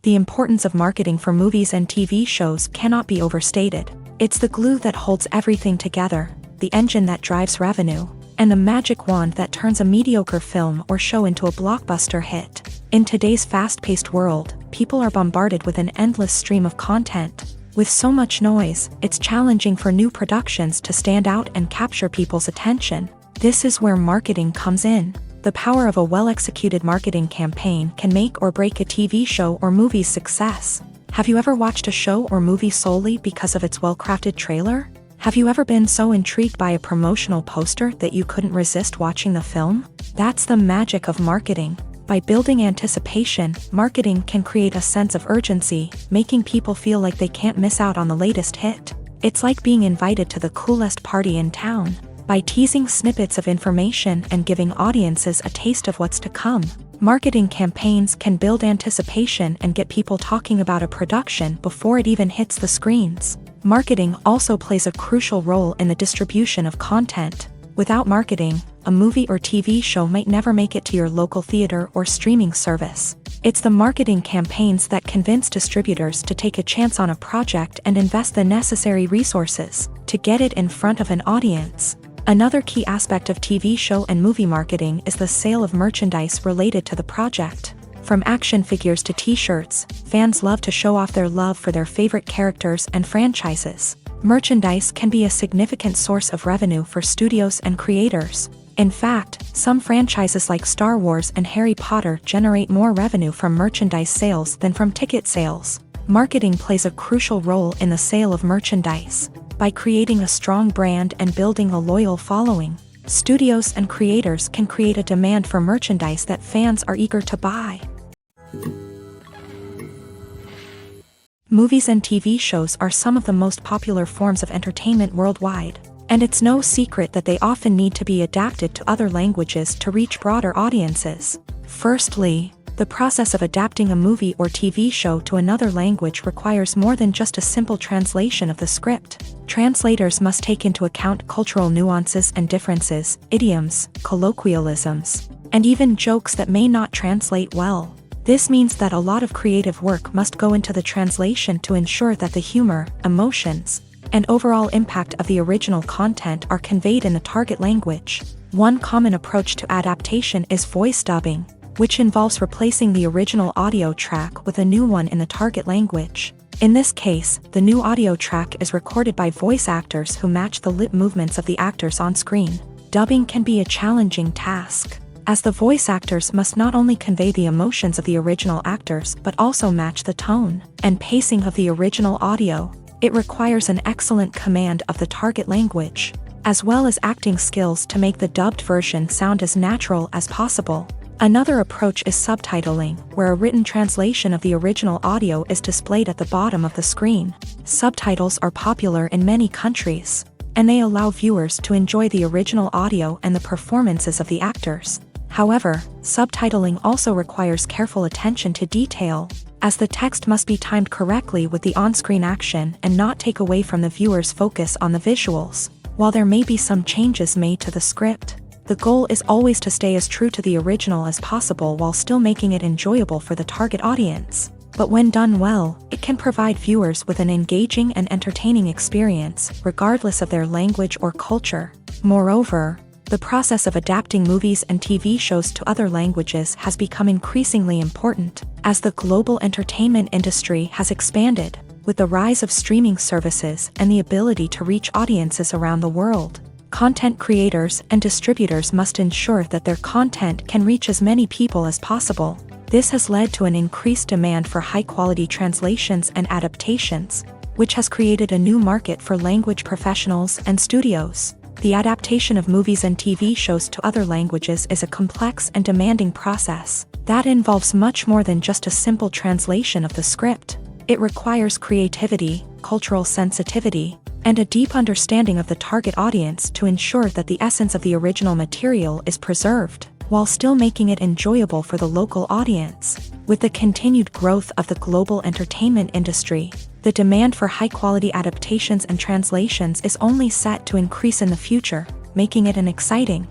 The importance of marketing for movies and TV shows cannot be overstated. It's the glue that holds everything together, the engine that drives revenue, and the magic wand that turns a mediocre film or show into a blockbuster hit. In today's fast-paced world, people are bombarded with an endless stream of content. With so much noise, it's challenging for new productions to stand out and capture people's attention. This is where marketing comes in. The power of a well-executed marketing campaign can make or break a TV show or movie's success. Have you ever watched a show or movie solely because of its well-crafted trailer? Have you ever been so intrigued by a promotional poster that you couldn't resist watching the film? That's the magic of marketing. By building anticipation, marketing can create a sense of urgency, making people feel like they can't miss out on the latest hit. It's like being invited to the coolest party in town. by teasing snippets of information and giving audiences a taste of what's to come. Marketing campaigns can build anticipation and get people talking about a production before it even hits the screens. Marketing also plays a crucial role in the distribution of content. Without marketing, a movie or TV show might never make it to your local theater or streaming service. It's the marketing campaigns that convince distributors to take a chance on a project and invest the necessary resources to get it in front of an audience. Another key aspect of TV show and movie marketing is the sale of merchandise related to the project. From action figures to t-shirts, fans love to show off their love for their favorite characters and franchises. Merchandise can be a significant source of revenue for studios and creators. In fact, some franchises like Star Wars and Harry Potter generate more revenue from merchandise sales than from ticket sales. Marketing plays a crucial role in the sale of merchandise. By creating a strong brand and building a loyal following, studios and creators can create a demand for merchandise that fans are eager to buy. Movies and TV shows are some of the most popular forms of entertainment worldwide, and it's no secret that they often need to be adapted to other languages to reach broader audiences. Firstly, the process of adapting a movie or TV show to another language requires more than just a simple translation of the script. Translators must take into account cultural nuances and differences, idioms, colloquialisms, and even jokes that may not translate well. This means that a lot of creative work must go into the translation to ensure that the humor, emotions, and overall impact of the original content are conveyed in the target language. One common approach to adaptation is voice dubbing, which involves replacing the original audio track with a new one in the target language. In this case, the new audio track is recorded by voice actors who match the lip movements of the actors on screen. Dubbing can be a challenging task, as the voice actors must not only convey the emotions of the original actors but also match the tone and pacing of the original audio. It requires an excellent command of the target language, as well as acting skills to make the dubbed version sound as natural as possible. Another approach is subtitling, where a written translation of the original audio is displayed at the bottom of the screen. Subtitles are popular in many countries, and they allow viewers to enjoy the original audio and the performances of the actors. However, subtitling also requires careful attention to detail, as the text must be timed correctly with the on-screen action and not take away from the viewer's focus on the visuals. While there may be some changes made to the script, the goal is always to stay as true to the original as possible while still making it enjoyable for the target audience. But when done well, it can provide viewers with an engaging and entertaining experience, regardless of their language or culture. Moreover, the process of adapting movies and TV shows to other languages has become increasingly important, as the global entertainment industry has expanded, with the rise of streaming services and the ability to reach audiences around the world. Content creators and distributors must ensure that their content can reach as many people as possible. This has led to an increased demand for high-quality translations and adaptations, which has created a new market for language professionals and studios. The adaptation of movies and TV shows to other languages is a complex and demanding process that involves much more than just a simple translation of the script. It requires creativity, cultural sensitivity, and a deep understanding of the target audience to ensure that the essence of the original material is preserved, while still making it enjoyable for the local audience. With the continued growth of the global entertainment industry, the demand for high-quality adaptations and translations is only set to increase in the future, making it an exciting.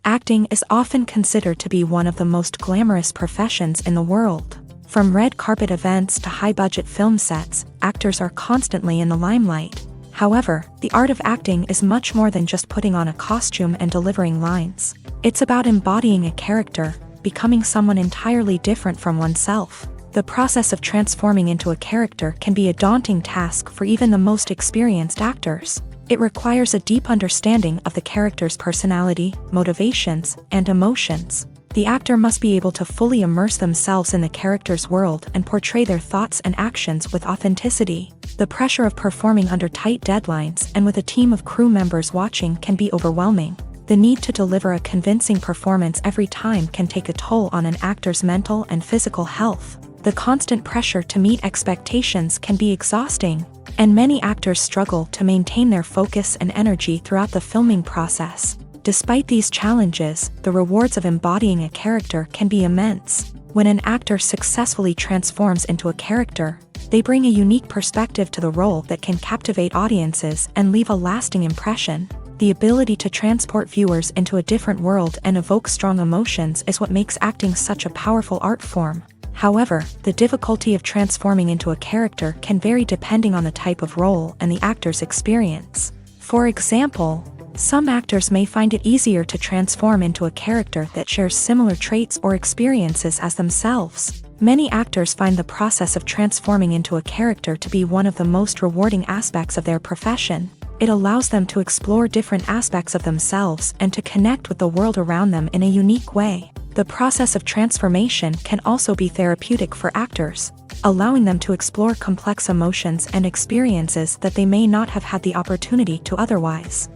Acting is often considered to be one of the most glamorous professions in the world. From red carpet events to high-budget film sets, actors are constantly in the limelight. However, the art of acting is much more than just putting on a costume and delivering lines. It's about embodying a character, becoming someone entirely different from oneself. The process of transforming into a character can be a daunting task for even the most experienced actors. It requires a deep understanding of the character's personality, motivations, and emotions. The actor must be able to fully immerse themselves in the character's world and portray their thoughts and actions with authenticity. The pressure of performing under tight deadlines and with a team of crew members watching can be overwhelming. The need to deliver a convincing performance every time can take a toll on an actor's mental and physical health. The constant pressure to meet expectations can be exhausting, and many actors struggle to maintain their focus and energy throughout the filming process. Despite these challenges, the rewards of embodying a character can be immense. When an actor successfully transforms into a character, they bring a unique perspective to the role that can captivate audiences and leave a lasting impression. The ability to transport viewers into a different world and evoke strong emotions is what makes acting such a powerful art form. However, the difficulty of transforming into a character can vary depending on the type of role and the actor's experience. For example, some actors may find it easier to transform into a character that shares similar traits or experiences as themselves. Many actors find the process of transforming into a character to be one of the most rewarding aspects of their profession. It allows them to explore different aspects of themselves and to connect with the world around them in a unique way. The process of transformation can also be therapeutic for actors, allowing them to explore complex emotions and experiences that they may not have had the opportunity to otherwise.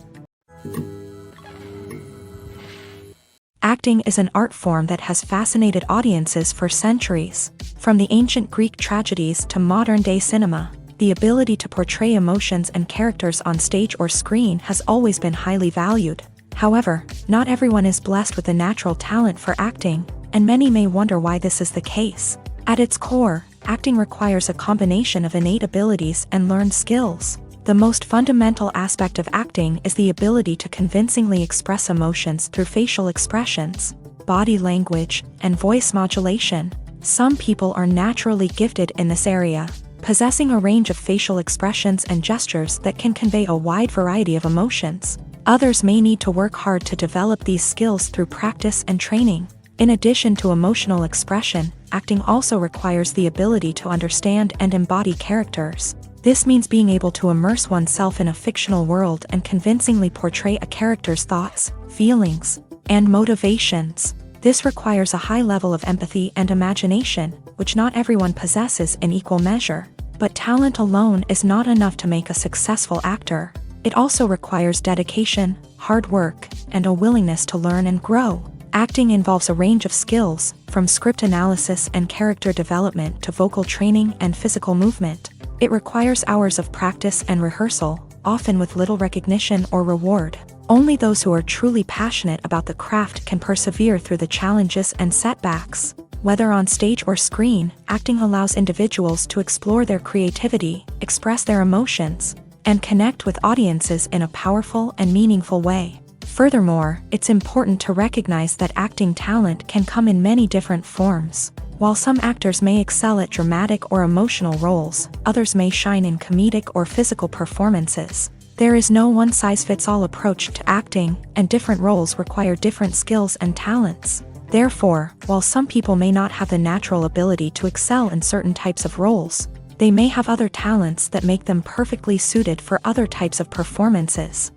Acting is an art form that has fascinated audiences for centuries. From the ancient Greek tragedies to modern-day cinema, the ability to portray emotions and characters on stage or screen has always been highly valued. However, not everyone is blessed with a natural talent for acting, and many may wonder why this is the case. At its core, acting requires a combination of innate abilities and learned skills. The most fundamental aspect of acting is the ability to convincingly express emotions through facial expressions, body language, and voice modulation. Some people are naturally gifted in this area, possessing a range of facial expressions and gestures that can convey a wide variety of emotions. Others may need to work hard to develop these skills through practice and training. In addition to emotional expression, acting also requires the ability to understand and embody characters. This means being able to immerse oneself in a fictional world and convincingly portray a character's thoughts, feelings, and motivations. This requires a high level of empathy and imagination, which not everyone possesses in equal measure. But talent alone is not enough to make a successful actor. It also requires dedication, hard work, and a willingness to learn and grow. Acting involves a range of skills, from script analysis and character development to vocal training and physical movement. It requires hours of practice and rehearsal, often with little recognition or reward. Only those who are truly passionate about the craft can persevere through the challenges and setbacks. Whether on stage or screen, acting allows individuals to explore their creativity, express their emotions, and connect with audiences in a powerful and meaningful way. Furthermore, it's important to recognize that acting talent can come in many different forms. While some actors may excel at dramatic or emotional roles, others may shine in comedic or physical performances. There is no one-size-fits-all approach to acting, and different roles require different skills and talents. Therefore, while some people may not have the natural ability to excel in certain types of roles, they may have other talents that make them perfectly suited for other types of performances.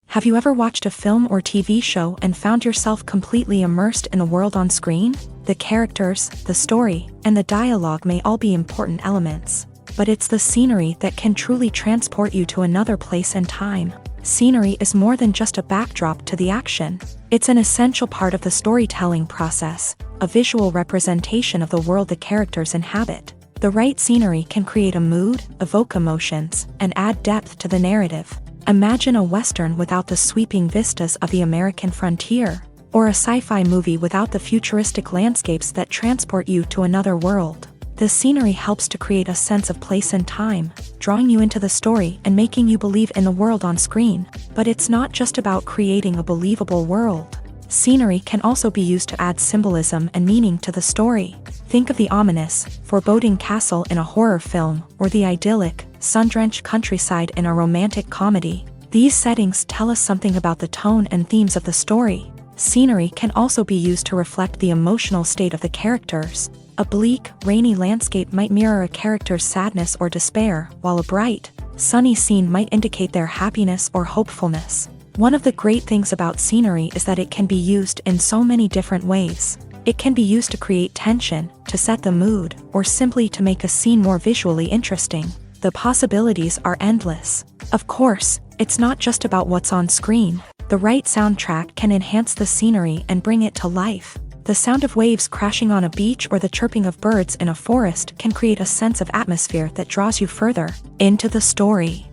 Have you ever watched a film or TV show and found yourself completely immersed in the world on screen? The characters, the story, and the dialogue may all be important elements, but it's the scenery that can truly transport you to another place and time. Scenery is more than just a backdrop to the action. It's an essential part of the storytelling process, a visual representation of the world the characters inhabit. The right scenery can create a mood, evoke emotions, and add depth to the narrative. Imagine a Western without the sweeping vistas of the American frontier, or a sci-fi movie without the futuristic landscapes that transport you to another world. The scenery helps to create a sense of place and time, drawing you into the story and making you believe in the world on screen. But it's not just about creating a believable world. Scenery can also be used to add symbolism and meaning to the story. Think of the ominous, foreboding castle in a horror film, or the idyllic, sun-drenched countryside in a romantic comedy. These settings tell us something about the tone and themes of the story. Scenery can also be used to reflect the emotional state of the characters. A bleak, rainy landscape might mirror a character's sadness or despair, while a bright, sunny scene might indicate their happiness or hopefulness. One of the great things about scenery is that it can be used in so many different ways. It can be used to create tension, to set the mood, or simply to make a scene more visually interesting. The possibilities are endless. Of course, it's not just about what's on screen. The right soundtrack can enhance the scenery and bring it to life. The sound of waves crashing on a beach or the chirping of birds in a forest can create a sense of atmosphere that draws you further into the story.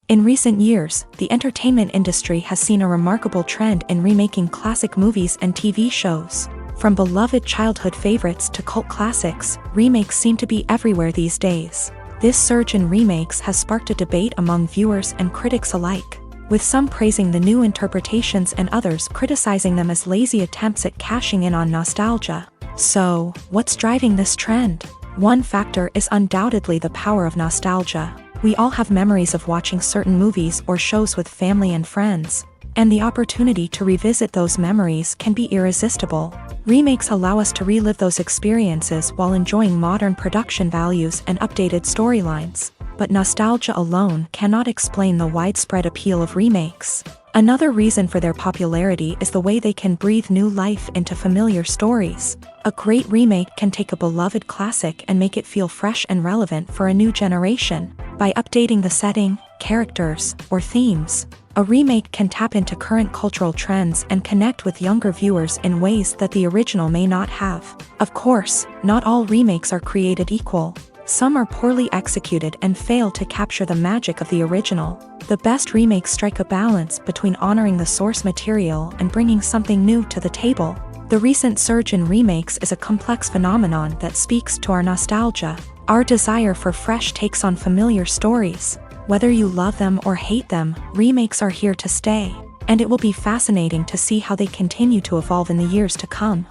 In recent years, the entertainment industry has seen a remarkable trend in remaking classic movies and TV shows. From beloved childhood favorites to cult classics, remakes seem to be everywhere these days. This surge in remakes has sparked a debate among viewers and critics alike, with some praising the new interpretations and others criticizing them as lazy attempts at cashing in on nostalgia. So, what's driving this trend? One factor is undoubtedly the power of nostalgia. We all have memories of watching certain movies or shows with family and friends, and the opportunity to revisit those memories can be irresistible. Remakes allow us to relive those experiences while enjoying modern production values and updated storylines. But nostalgia alone cannot explain the widespread appeal of remakes. Another reason for their popularity is the way they can breathe new life into familiar stories. A great remake can take a beloved classic and make it feel fresh and relevant for a new generation. By updating the setting, characters, or themes, a remake can tap into current cultural trends and connect with younger viewers in ways that the original may not have. Of course, not all remakes are created equal. Some are poorly executed and fail to capture the magic of the original. The best remakes strike a balance between honoring the source material and bringing something new to the table. The recent surge in remakes is a complex phenomenon that speaks to our nostalgia, our desire for fresh takes on familiar stories. Whether you love them or hate them, remakes are here to stay, and it will be fascinating to see how they continue to evolve in the years to come.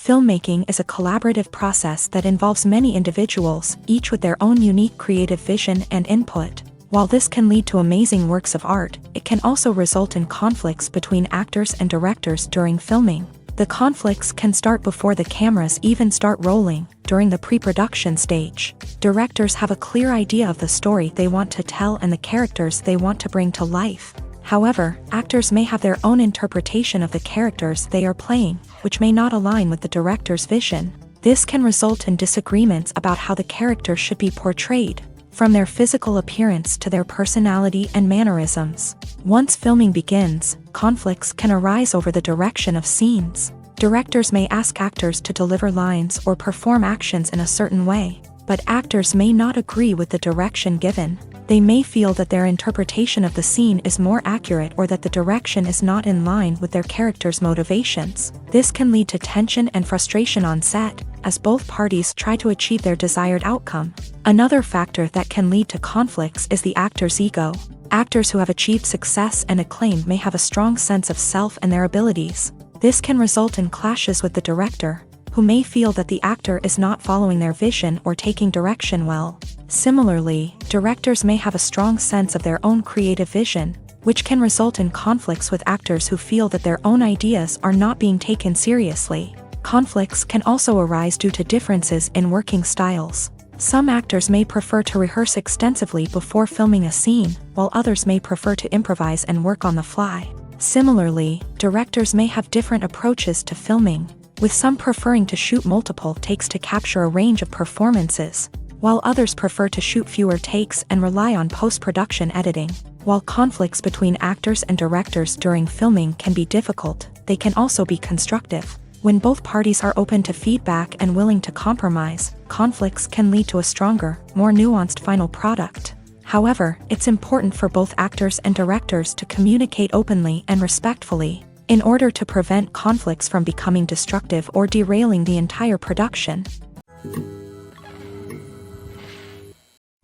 Filmmaking is a collaborative process that involves many individuals, each with their own unique creative vision and input. While this can lead to amazing works of art, it can also result in conflicts between actors and directors during filming. The conflicts can start before the cameras even start rolling, during the pre-production stage. Directors have a clear idea of the story they want to tell and the characters they want to bring to life. However, actors may have their own interpretation of the characters they are playing, which may not align with the director's vision. This can result in disagreements about how the characters should be portrayed, from their physical appearance to their personality and mannerisms. Once filming begins, conflicts can arise over the direction of scenes. Directors may ask actors to deliver lines or perform actions in a certain way, but actors may not agree with the direction given. They may feel that their interpretation of the scene is more accurate or that the direction is not in line with their character's motivations. This can lead to tension and frustration on set, as both parties try to achieve their desired outcome. Another factor that can lead to conflicts is the actor's ego. Actors who have achieved success and acclaim may have a strong sense of self and their abilities. This can result in clashes with the director, who may feel that the actor is not following their vision or taking direction well. Similarly, directors may have a strong sense of their own creative vision, which can result in conflicts with actors who feel that their own ideas are not being taken seriously. Conflicts can also arise due to differences in working styles. Some actors may prefer to rehearse extensively before filming a scene, while others may prefer to improvise and work on the fly. Similarly, directors may have different approaches to filming, with some preferring to shoot multiple takes to capture a range of performances, while others prefer to shoot fewer takes and rely on post-production editing. While conflicts between actors and directors during filming can be difficult, they can also be constructive. When both parties are open to feedback and willing to compromise, conflicts can lead to a stronger, more nuanced final product. However, it's important for both actors and directors to communicate openly and respectfully, in order to prevent conflicts from becoming destructive or derailing the entire production.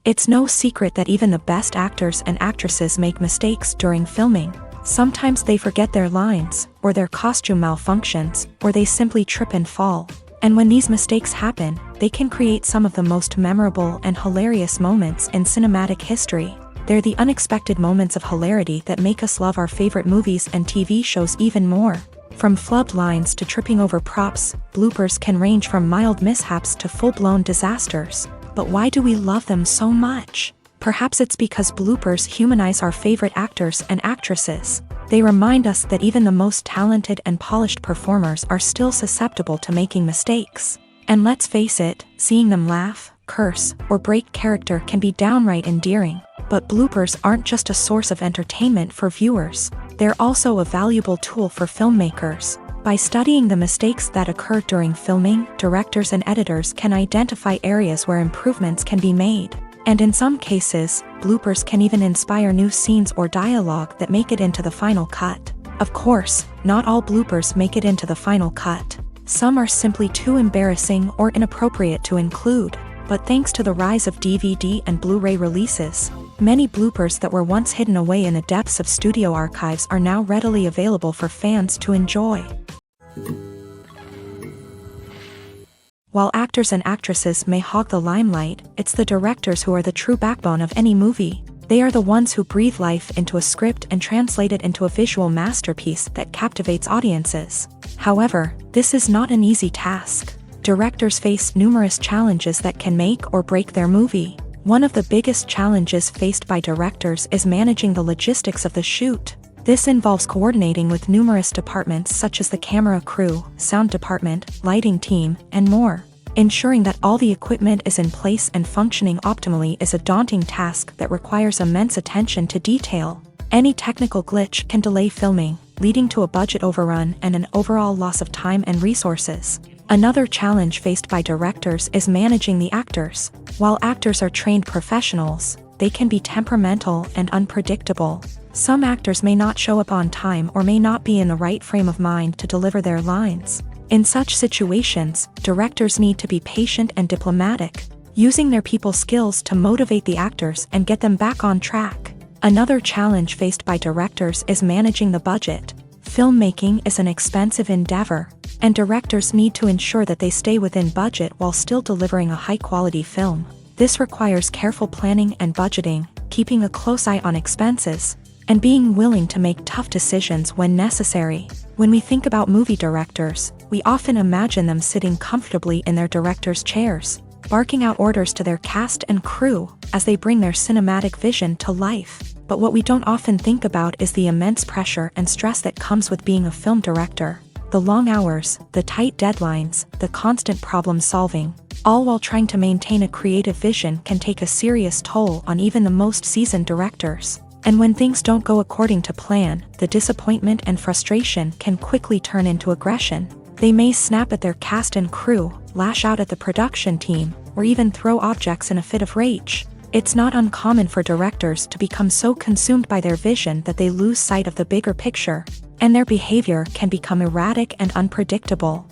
It's no secret that even the best actors and actresses make mistakes during filming. Sometimes they forget their lines, or their costume malfunctions, or they simply trip and fall. And when these mistakes happen, they can create some of the most memorable and hilarious moments in cinematic history. They're the unexpected moments of hilarity that make us love our favorite movies and TV shows even more. From flubbed lines to tripping over props, bloopers can range from mild mishaps to full-blown disasters. But why do we love them so much? Perhaps it's because bloopers humanize our favorite actors and actresses. They remind us that even the most talented and polished performers are still susceptible to making mistakes. And let's face it, seeing them laugh, curse, or break character can be downright endearing. But bloopers aren't just a source of entertainment for viewers, they're also a valuable tool for filmmakers. By studying the mistakes that occur during filming, directors and editors can identify areas where improvements can be made. And in some cases, bloopers can even inspire new scenes or dialogue that make it into the final cut. Of course, not all bloopers make it into the final cut. Some are simply too embarrassing or inappropriate to include. But thanks to the rise of DVD and Blu-ray releases, many bloopers that were once hidden away in the depths of studio archives are now readily available for fans to enjoy. While actors and actresses may hog the limelight, it's the directors who are the true backbone of any movie. They are the ones who breathe life into a script and translate it into a visual masterpiece that captivates audiences. However, this is not an easy task. Directors face numerous challenges that can make or break their movie. One of the biggest challenges faced by directors is managing the logistics of the shoot. This involves coordinating with numerous departments such as the camera crew, sound department, lighting team, and more. Ensuring that all the equipment is in place and functioning optimally is a daunting task that requires immense attention to detail. Any technical glitch can delay filming, leading to a budget overrun and an overall loss of time and resources. Another challenge faced by directors is managing the actors. While actors are trained professionals, they can be temperamental and unpredictable. Some actors may not show up on time or may not be in the right frame of mind to deliver their lines. In such situations, directors need to be patient and diplomatic, using their people skills to motivate the actors and get them back on track. Another challenge faced by directors is managing the budget. Filmmaking is an expensive endeavor, and directors need to ensure that they stay within budget while still delivering a high-quality film. This requires careful planning and budgeting, keeping a close eye on expenses, and being willing to make tough decisions when necessary. When we think about movie directors, we often imagine them sitting comfortably in their director's chairs, barking out orders to their cast and crew as they bring their cinematic vision to life. But what we don't often think about is the immense pressure and stress that comes with being a film director. The long hours, the tight deadlines, the constant problem solving, all while trying to maintain a creative vision can take a serious toll on even the most seasoned directors. And when things don't go according to plan, the disappointment and frustration can quickly turn into aggression. They may snap at their cast and crew, lash out at the production team, or even throw objects in a fit of rage. It's not uncommon for directors to become so consumed by their vision that they lose sight of the bigger picture, and their behavior can become erratic and unpredictable.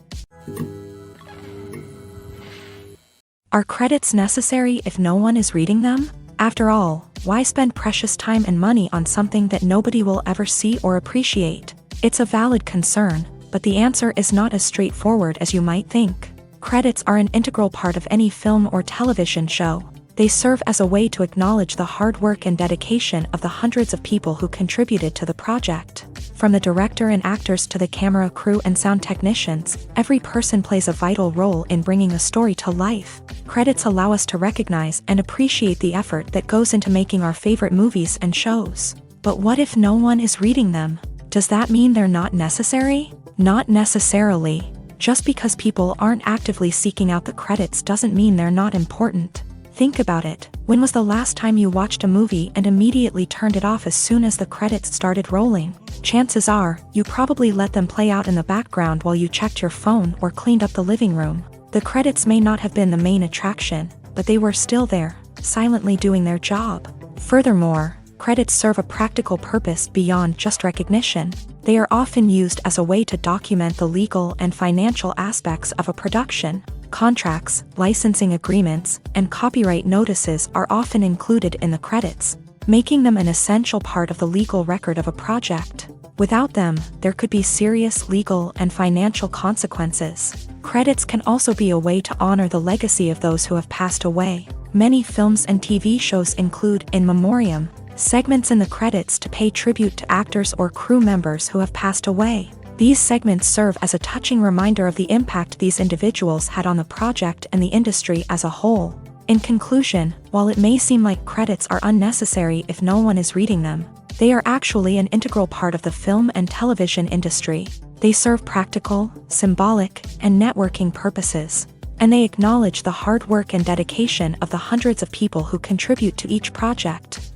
Are credits necessary if no one is reading them? After all, why spend precious time and money on something that nobody will ever see or appreciate? It's a valid concern, but the answer is not as straightforward as you might think. Credits are an integral part of any film or television show. They serve as a way to acknowledge the hard work and dedication of the hundreds of people who contributed to the project. From the director and actors to the camera crew and sound technicians, every person plays a vital role in bringing a story to life. Credits allow us to recognize and appreciate the effort that goes into making our favorite movies and shows. But what if no one is reading them? Does that mean they're not necessary? Not necessarily. Just because people aren't actively seeking out the credits doesn't mean they're not important. Think about it. When was the last time you watched a movie and immediately turned it off as soon as the credits started rolling? Chances are, you probably let them play out in the background while you checked your phone or cleaned up the living room. The credits may not have been the main attraction, but they were still there, silently doing their job. Furthermore, credits serve a practical purpose beyond just recognition. They are often used as a way to document the legal and financial aspects of a production. Contracts, licensing agreements, and copyright notices are often included in the credits, making them an essential part of the legal record of a project. Without them, there could be serious legal and financial consequences. Credits can also be a way to honor the legacy of those who have passed away. Many films and TV shows include in memoriam segments in the credits to pay tribute to actors or crew members who have passed away. These segments serve as a touching reminder of the impact these individuals had on the project and the industry as a whole. In conclusion, while it may seem like credits are unnecessary if no one is reading them, they are actually an integral part of the film and television industry. They serve practical, symbolic, and networking purposes. and they acknowledge the hard work and dedication of the hundreds of people who contribute to each project.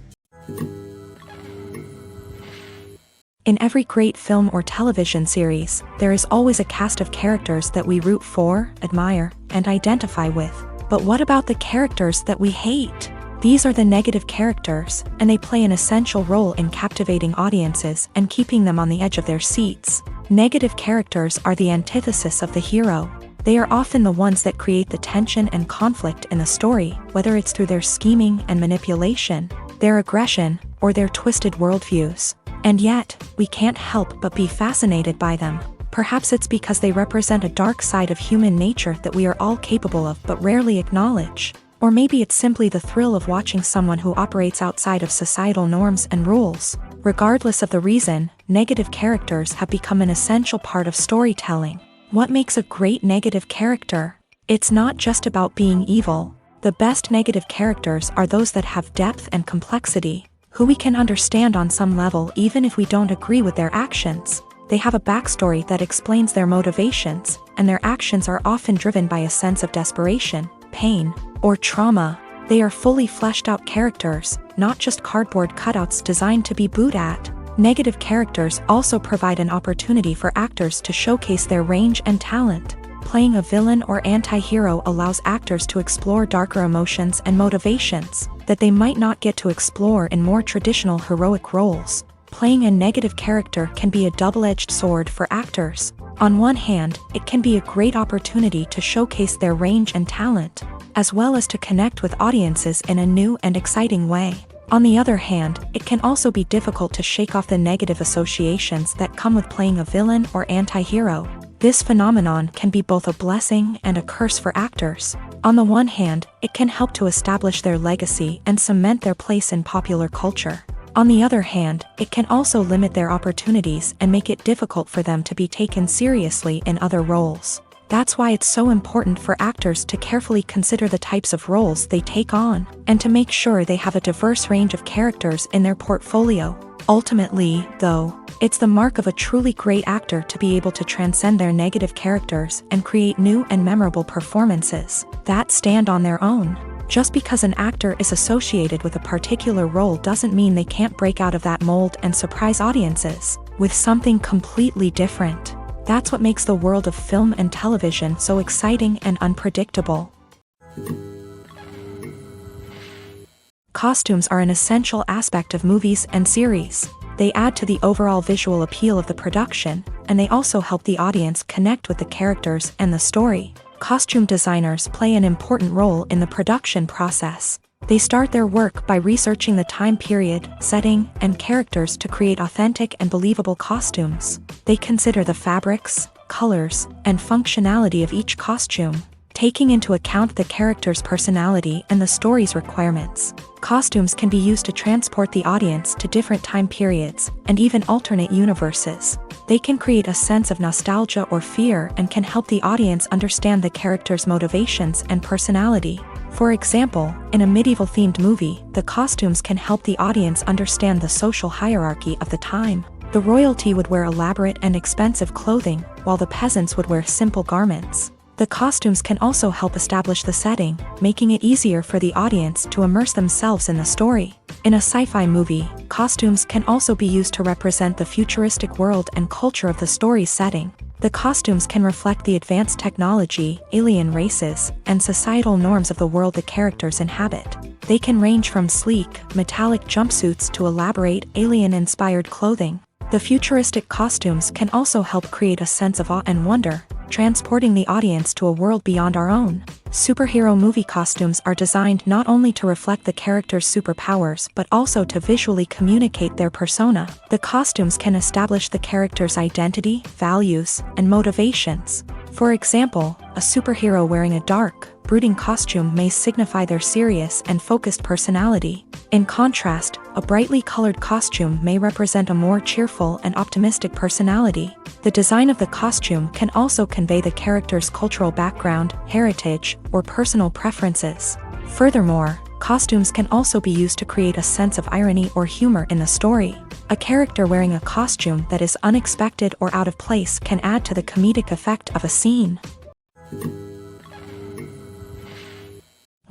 In every great film or television series, there is always a cast of characters that we root for, admire, and identify with. But what about the characters that we hate? These are the negative characters, and they play an essential role in captivating audiences and keeping them on the edge of their seats. Negative characters are the antithesis of the hero. They are often the ones that create the tension and conflict in the story, whether it's through their scheming and manipulation, their aggression, or their twisted worldviews. And yet, we can't help but be fascinated by them. Perhaps it's because they represent a dark side of human nature that we are all capable of but rarely acknowledge. Or maybe it's simply the thrill of watching someone who operates outside of societal norms and rules. Regardless of the reason, negative characters have become an essential part of storytelling. What makes a great negative character? It's not just about being evil. The best negative characters are those that have depth and complexity, who we can understand on some level even if we don't agree with their actions. They have a backstory that explains their motivations, and their actions are often driven by a sense of desperation, pain, or trauma. They are fully fleshed out characters, not just cardboard cutouts designed to be booed at. Negative characters also provide an opportunity for actors to showcase their range and talent. Playing a villain or anti-hero allows actors to explore darker emotions and motivations that they might not get to explore in more traditional heroic roles. Playing a negative character can be a double-edged sword for actors. On one hand, it can be a great opportunity to showcase their range and talent, as well as to connect with audiences in a new and exciting way. On the other hand, it can also be difficult to shake off the negative associations that come with playing a villain or anti-hero. This phenomenon can be both a blessing and a curse for actors. On the one hand, it can help to establish their legacy and cement their place in popular culture. On the other hand, it can also limit their opportunities and make it difficult for them to be taken seriously in other roles. That's why it's so important for actors to carefully consider the types of roles they take on, and to make sure they have a diverse range of characters in their portfolio. Ultimately, though, it's the mark of a truly great actor to be able to transcend their negative characters and create new and memorable performances that stand on their own. Just because an actor is associated with a particular role doesn't mean they can't break out of that mold and surprise audiences with something completely different. That's what makes the world of film and television so exciting and unpredictable. Costumes are an essential aspect of movies and series. They add to the overall visual appeal of the production, and they also help the audience connect with the characters and the story. Costume designers play an important role in the production process. They start their work by researching the time period, setting, and characters to create authentic and believable costumes. They consider the fabrics, colors, and functionality of each costume, taking into account the character's personality and the story's requirements. Costumes can be used to transport the audience to different time periods and even alternate universes. They can create a sense of nostalgia or fear and can help the audience understand the character's motivations and personality. For example, in a medieval-themed movie, the costumes can help the audience understand the social hierarchy of the time. The royalty would wear elaborate and expensive clothing, while the peasants would wear simple garments. The costumes can also help establish the setting, making it easier for the audience to immerse themselves in the story. In a sci-fi movie, costumes can also be used to represent the futuristic world and culture of the story's setting. The costumes can reflect the advanced technology, alien races, and societal norms of the world the characters inhabit. They can range from sleek, metallic jumpsuits to elaborate, alien-inspired clothing. The futuristic costumes can also help create a sense of awe and wonder, transporting the audience to a world beyond our own. Superhero movie costumes are designed not only to reflect the character's superpowers but also to visually communicate their persona. The costumes can establish the character's identity, values, and motivations. For example, a superhero wearing a dark, brooding costume may signify their serious and focused personality. In contrast, a brightly colored costume may represent a more cheerful and optimistic personality. The design of the costume can also convey the character's cultural background, heritage, or personal preferences. Furthermore, costumes can also be used to create a sense of irony or humor in the story. A character wearing a costume that is unexpected or out of place can add to the comedic effect of a scene.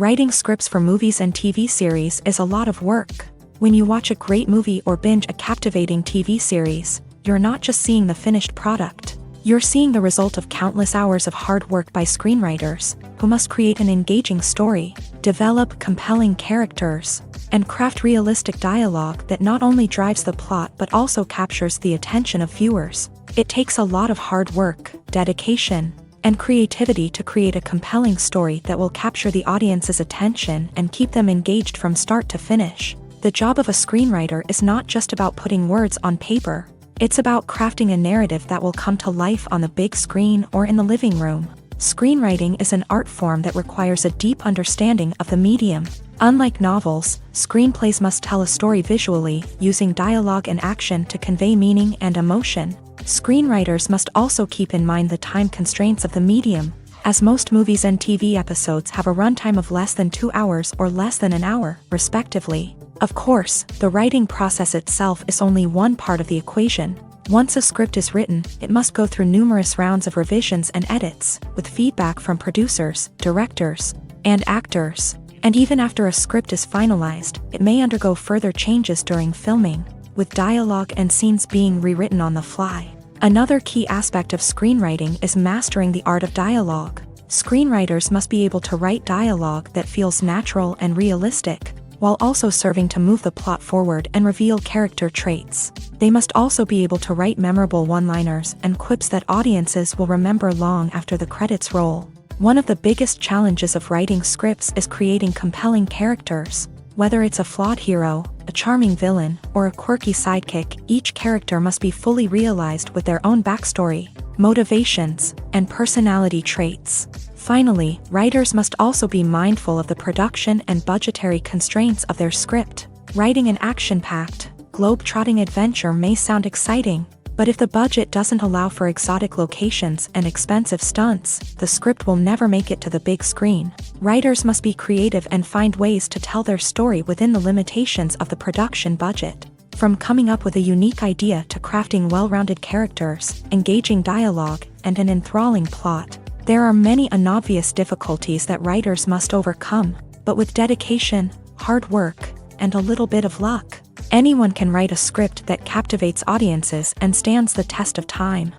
Writing scripts for movies and TV series is a lot of work. When you watch a great movie or binge a captivating TV series, you're not just seeing the finished product. You're seeing the result of countless hours of hard work by screenwriters, who must create an engaging story, develop compelling characters, and craft realistic dialogue that not only drives the plot but also captures the attention of viewers. It takes a lot of hard work, dedication, and creativity to create a compelling story that will capture the audience's attention and keep them engaged from start to finish. The job of a screenwriter is not just about putting words on paper. It's about crafting a narrative that will come to life on the big screen or in the living room. Screenwriting is an art form that requires a deep understanding of the medium. Unlike novels, screenplays must tell a story visually, using dialogue and action to convey meaning and emotion. Screenwriters must also keep in mind the time constraints of the medium, as most movies and TV episodes have a runtime of less than 2 hours or less than an hour, respectively. Of course, the writing process itself is only one part of the equation. Once a script is written, it must go through numerous rounds of revisions and edits, with feedback from producers, directors, and actors. And even after a script is finalized, it may undergo further changes during filming, with dialogue and scenes being rewritten on the fly. Another key aspect of screenwriting is mastering the art of dialogue. Screenwriters must be able to write dialogue that feels natural and realistic, while also serving to move the plot forward and reveal character traits. They must also be able to write memorable one-liners and quips that audiences will remember long after the credits roll. One of the biggest challenges of writing scripts is creating compelling characters. Whether it's a flawed hero, a charming villain, or a quirky sidekick, each character must be fully realized with their own backstory, motivations, and personality traits. Finally, writers must also be mindful of the production and budgetary constraints of their script. Writing an action-packed, globe-trotting adventure may sound exciting, but if the budget doesn't allow for exotic locations and expensive stunts, the script will never make it to the big screen. Writers must be creative and find ways to tell their story within the limitations of the production budget. From coming up with a unique idea to crafting well-rounded characters, engaging dialogue, and an enthralling plot, there are many unobvious difficulties that writers must overcome, but with dedication, hard work, and a little bit of luck, anyone can write a script that captivates audiences and stands the test of time.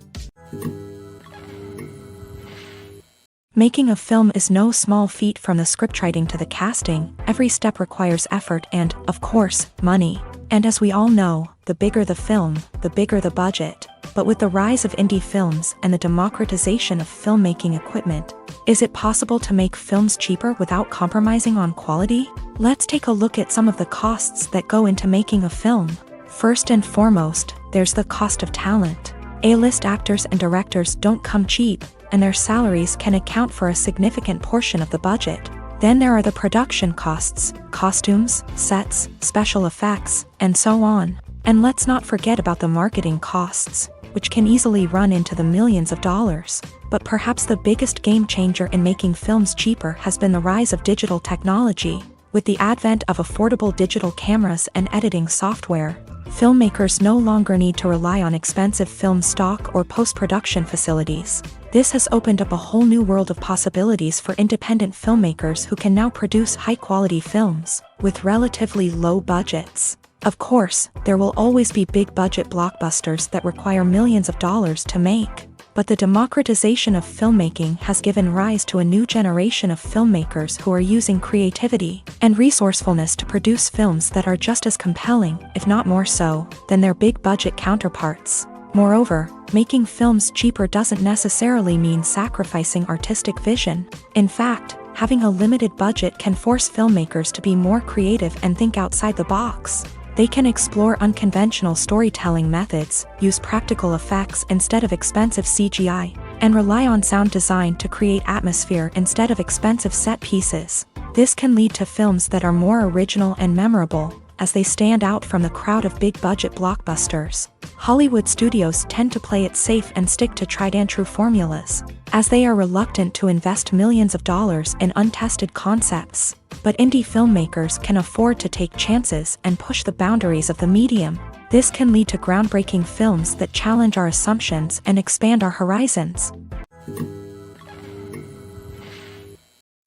Making a film is no small feat. From the scriptwriting to the casting, every step requires effort and, of course, money. And as we all know, the bigger the film, the bigger the budget. But with the rise of indie films and the democratization of filmmaking equipment, is it possible to make films cheaper without compromising on quality? Let's take a look at some of the costs that go into making a film. First and foremost, there's the cost of talent. A-list actors and directors don't come cheap, and their salaries can account for a significant portion of the budget. Then there are the production costs, costumes, sets, special effects, and so on. And let's not forget about the marketing costs, which can easily run into the millions of dollars. But perhaps the biggest game changer in making films cheaper has been the rise of digital technology. With the advent of affordable digital cameras and editing software, filmmakers no longer need to rely on expensive film stock or post-production facilities. This has opened up a whole new world of possibilities for independent filmmakers who can now produce high-quality films with relatively low budgets. Of course, there will always be big-budget blockbusters that require millions of dollars to make. But the democratization of filmmaking has given rise to a new generation of filmmakers who are using creativity and resourcefulness to produce films that are just as compelling, if not more so, than their big-budget counterparts. Moreover, making films cheaper doesn't necessarily mean sacrificing artistic vision. In fact, having a limited budget can force filmmakers to be more creative and think outside the box. They can explore unconventional storytelling methods, use practical effects instead of expensive CGI, and rely on sound design to create atmosphere instead of expensive set pieces. This can lead to films that are more original and memorable, as they stand out from the crowd of big-budget blockbusters. Hollywood studios tend to play it safe and stick to tried-and-true formulas, as they are reluctant to invest millions of dollars in untested concepts. But indie filmmakers can afford to take chances and push the boundaries of the medium. This can lead to groundbreaking films that challenge our assumptions and expand our horizons.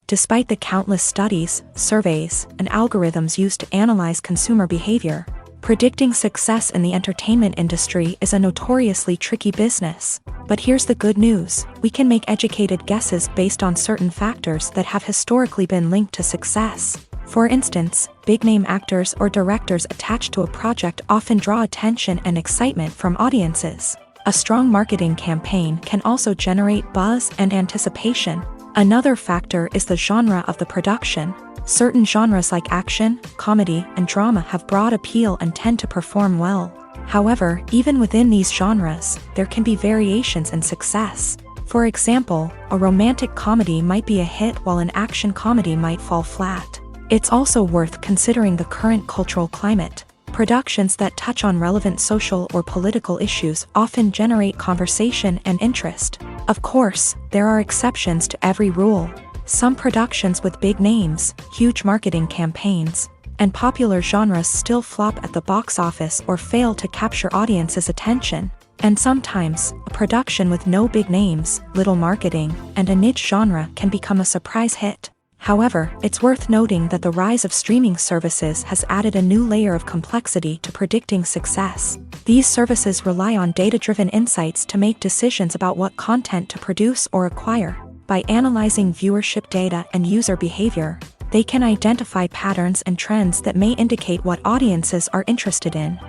Despite the countless studies, surveys, and algorithms used to analyze consumer behavior, predicting success in the entertainment industry is a notoriously tricky business. But here's the good news: we can make educated guesses based on certain factors that have historically been linked to success. For instance, big-name actors or directors attached to a project often draw attention and excitement from audiences. A strong marketing campaign can also generate buzz and anticipation. Another factor is the genre of the production. Certain genres like action, comedy, and drama have broad appeal and tend to perform well. However, even within these genres, there can be variations in success. For example, a romantic comedy might be a hit while an action comedy might fall flat. It's also worth considering the current cultural climate. Productions that touch on relevant social or political issues often generate conversation and interest. Of course, there are exceptions to every rule. Some productions with big names, huge marketing campaigns, and popular genres still flop at the box office or fail to capture audiences' attention. And sometimes, a production with no big names, little marketing, and a niche genre can become a surprise hit. However, it's worth noting that the rise of streaming services has added a new layer of complexity to predicting success. These services rely on data-driven insights to make decisions about what content to produce or acquire. By analyzing viewership data and user behavior, they can identify patterns and trends that may indicate what audiences are interested in.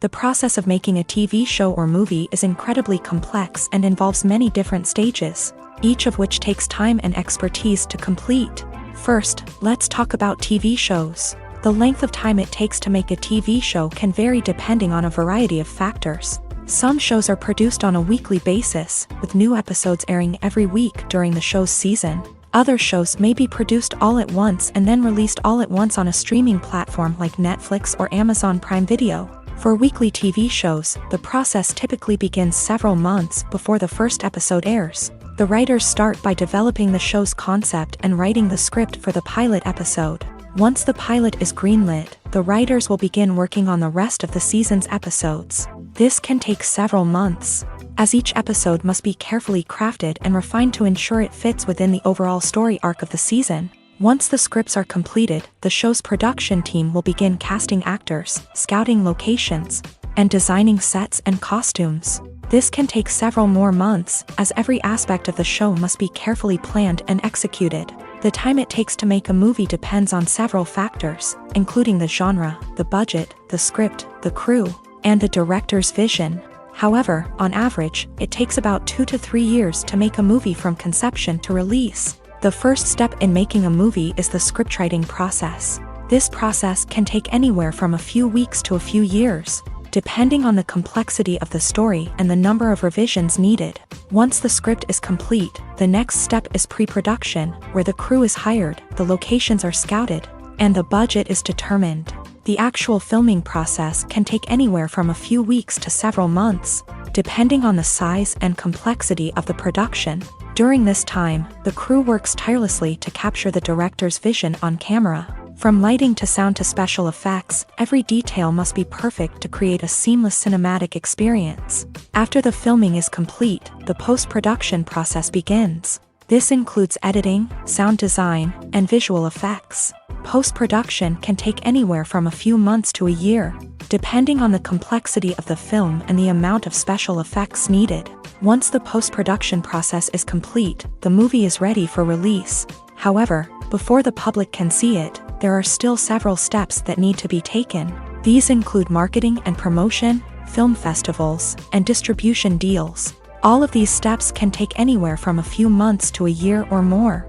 The process of making a TV show or movie is incredibly complex and involves many different stages, each of which takes time and expertise to complete. First, let's talk about TV shows. The length of time it takes to make a TV show can vary depending on a variety of factors. Some shows are produced on a weekly basis, with new episodes airing every week during the show's season. Other shows may be produced all at once and then released all at once on a streaming platform like Netflix or Amazon Prime Video. For weekly TV shows, the process typically begins several months before the first episode airs. The writers start by developing the show's concept and writing the script for the pilot episode. Once the pilot is greenlit, the writers will begin working on the rest of the season's episodes. This can take several months, as each episode must be carefully crafted and refined to ensure it fits within the overall story arc of the season. Once the scripts are completed, the show's production team will begin casting actors, scouting locations, and designing sets and costumes. This can take several more months, as every aspect of the show must be carefully planned and executed. The time it takes to make a movie depends on several factors, including the genre, the budget, the script, the crew, and the director's vision. However, on average, it takes about 2 to 3 years to make a movie from conception to release. The first step in making a movie is the scriptwriting process. This process can take anywhere from a few weeks to a few years, depending on the complexity of the story and the number of revisions needed. Once the script is complete, the next step is pre-production, where the crew is hired, the locations are scouted, and the budget is determined. The actual filming process can take anywhere from a few weeks to several months, depending on the size and complexity of the production. During this time, the crew works tirelessly to capture the director's vision on camera. From lighting to sound to special effects, every detail must be perfect to create a seamless cinematic experience. After the filming is complete, the post-production process begins. This includes editing, sound design, and visual effects. Post-production can take anywhere from a few months to a year, depending on the complexity of the film and the amount of special effects needed. Once the post-production process is complete, the movie is ready for release. However, before the public can see it, there are still several steps that need to be taken. These include marketing and promotion, film festivals, and distribution deals. All of these steps can take anywhere from a few months to a year or more.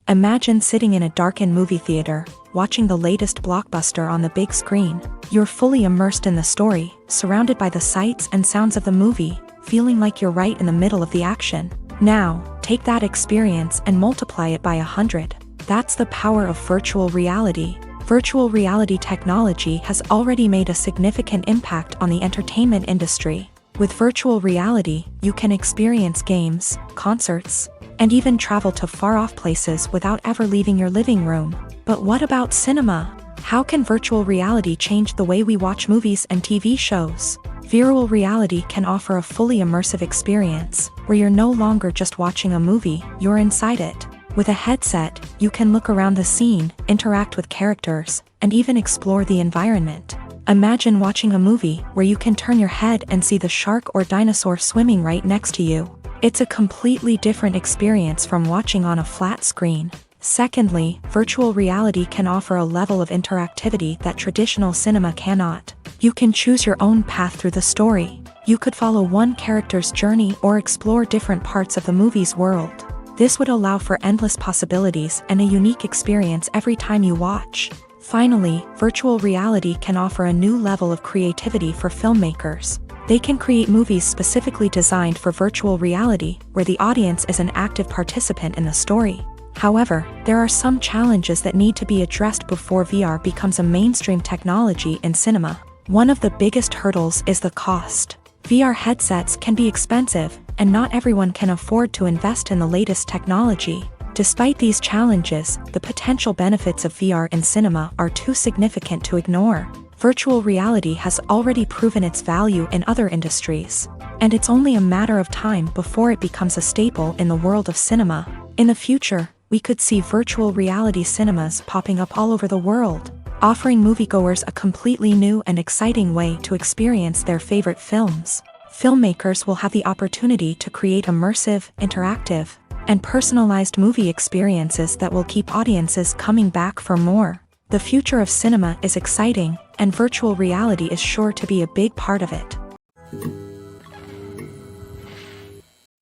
Imagine sitting in a darkened movie theater, watching the latest blockbuster on the big screen. You're fully immersed in the story, surrounded by the sights and sounds of the movie, feeling like you're right in the middle of the action. Now, take that experience and multiply it by 100. That's the power of virtual reality. Virtual reality technology has already made a significant impact on the entertainment industry. With virtual reality, you can experience games, concerts, and even travel to far-off places without ever leaving your living room. But what about cinema? How can virtual reality change the way we watch movies and TV shows? Virtual reality can offer a fully immersive experience, where you're no longer just watching a movie, you're inside it. With a headset, you can look around the scene, interact with characters, and even explore the environment. Imagine watching a movie where you can turn your head and see the shark or dinosaur swimming right next to you. It's a completely different experience from watching on a flat screen. Secondly, virtual reality can offer a level of interactivity that traditional cinema cannot. You can choose your own path through the story. You could follow one character's journey or explore different parts of the movie's world. This would allow for endless possibilities and a unique experience every time you watch. Finally, virtual reality can offer a new level of creativity for filmmakers. They can create movies specifically designed for virtual reality, where the audience is an active participant in the story. However, there are some challenges that need to be addressed before VR becomes a mainstream technology in cinema. One of the biggest hurdles is the cost. VR headsets can be expensive, and not everyone can afford to invest in the latest technology. Despite these challenges, the potential benefits of VR in cinema are too significant to ignore. Virtual reality has already proven its value in other industries, and it's only a matter of time before it becomes a staple in the world of cinema. In the future, we could see virtual reality cinemas popping up all over the world, offering moviegoers a completely new and exciting way to experience their favorite films. Filmmakers will have the opportunity to create immersive, interactive, and personalized movie experiences that will keep audiences coming back for more. The future of cinema is exciting, and virtual reality is sure to be a big part of it.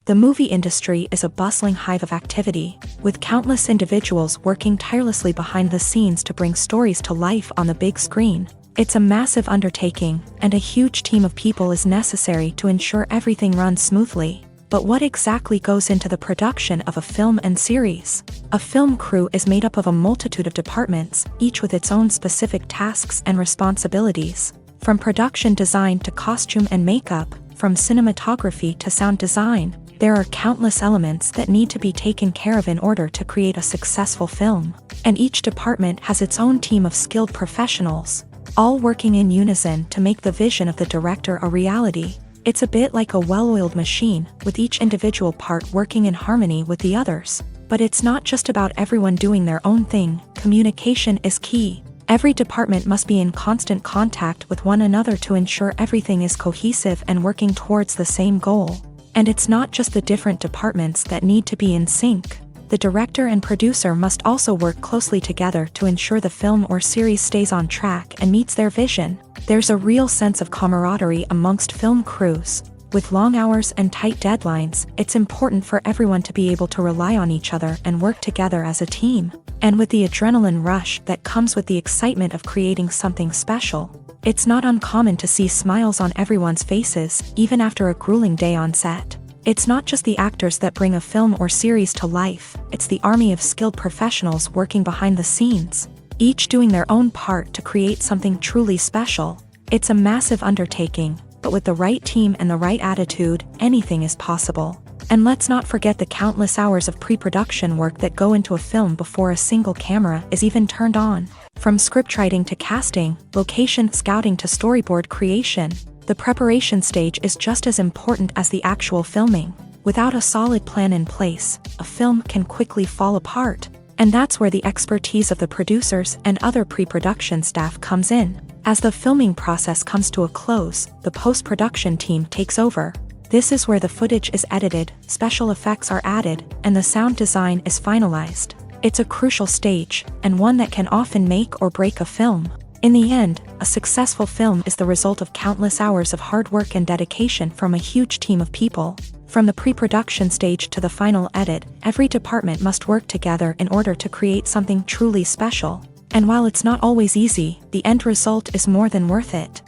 The movie industry is a bustling hive of activity, with countless individuals working tirelessly behind the scenes to bring stories to life on the big screen. It's a massive undertaking, and a huge team of people is necessary to ensure everything runs smoothly. But what exactly goes into the production of a film and series? A film crew is made up of a multitude of departments, each with its own specific tasks and responsibilities. From production design to costume and makeup, from cinematography to sound design, there are countless elements that need to be taken care of in order to create a successful film. And each department has its own team of skilled professionals, all working in unison to make the vision of the director a reality. It's a bit like a well-oiled machine, with each individual part working in harmony with the others. But it's not just about everyone doing their own thing. Communication is key. Every department must be in constant contact with one another to ensure everything is cohesive and working towards the same goal. And it's not just the different departments that need to be in sync. The director and producer must also work closely together to ensure the film or series stays on track and meets their vision. There's a real sense of camaraderie amongst film crews. With long hours and tight deadlines, it's important for everyone to be able to rely on each other and work together as a team. And with the adrenaline rush that comes with the excitement of creating something special, it's not uncommon to see smiles on everyone's faces, even after a grueling day on set. It's not just the actors that bring a film or series to life, it's the army of skilled professionals working behind the scenes, each doing their own part to create something truly special. It's a massive undertaking, but with the right team and the right attitude, anything is possible. And let's not forget the countless hours of pre-production work that go into a film before a single camera is even turned on. From scriptwriting to casting, location scouting to storyboard creation, the preparation stage is just as important as the actual filming. Without a solid plan in place, a film can quickly fall apart. And that's where the expertise of the producers and other pre-production staff comes in. As the filming process comes to a close, the post-production team takes over. This is where the footage is edited, special effects are added, and the sound design is finalized. It's a crucial stage, and one that can often make or break a film. In the end, a successful film is the result of countless hours of hard work and dedication from a huge team of people. From the pre-production stage to the final edit, every department must work together in order to create something truly special. And while it's not always easy, the end result is more than worth it.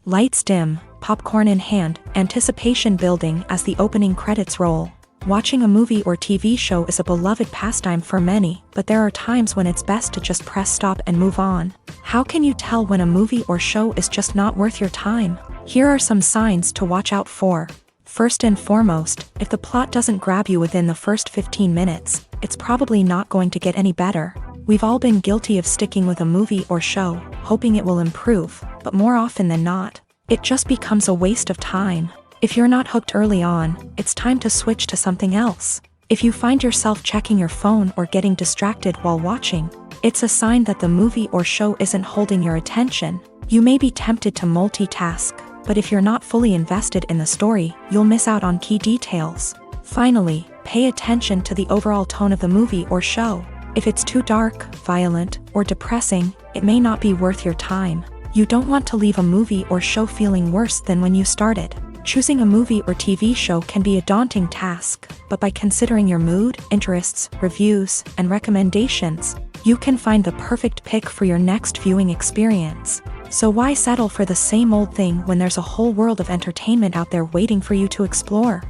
Lights dim, popcorn in hand, anticipation building as the opening credits roll. Watching a movie or TV show is a beloved pastime for many, but there are times when it's best to just press stop and move on. How can you tell when a movie or show is just not worth your time? Here are some signs to watch out for. First and foremost, if the plot doesn't grab you within the first 15 minutes, it's probably not going to get any better. We've all been guilty of sticking with a movie or show, hoping it will improve, but more often than not, it just becomes a waste of time. If you're not hooked early on, it's time to switch to something else. If you find yourself checking your phone or getting distracted while watching, it's a sign that the movie or show isn't holding your attention. You may be tempted to multitask, but if you're not fully invested in the story, you'll miss out on key details. Finally, pay attention to the overall tone of the movie or show. If it's too dark, violent, or depressing, it may not be worth your time. You don't want to leave a movie or show feeling worse than when you started. Choosing a movie or TV show can be a daunting task, but by considering your mood, interests, reviews, and recommendations, you can find the perfect pick for your next viewing experience. So why settle for the same old thing when there's a whole world of entertainment out there waiting for you to explore?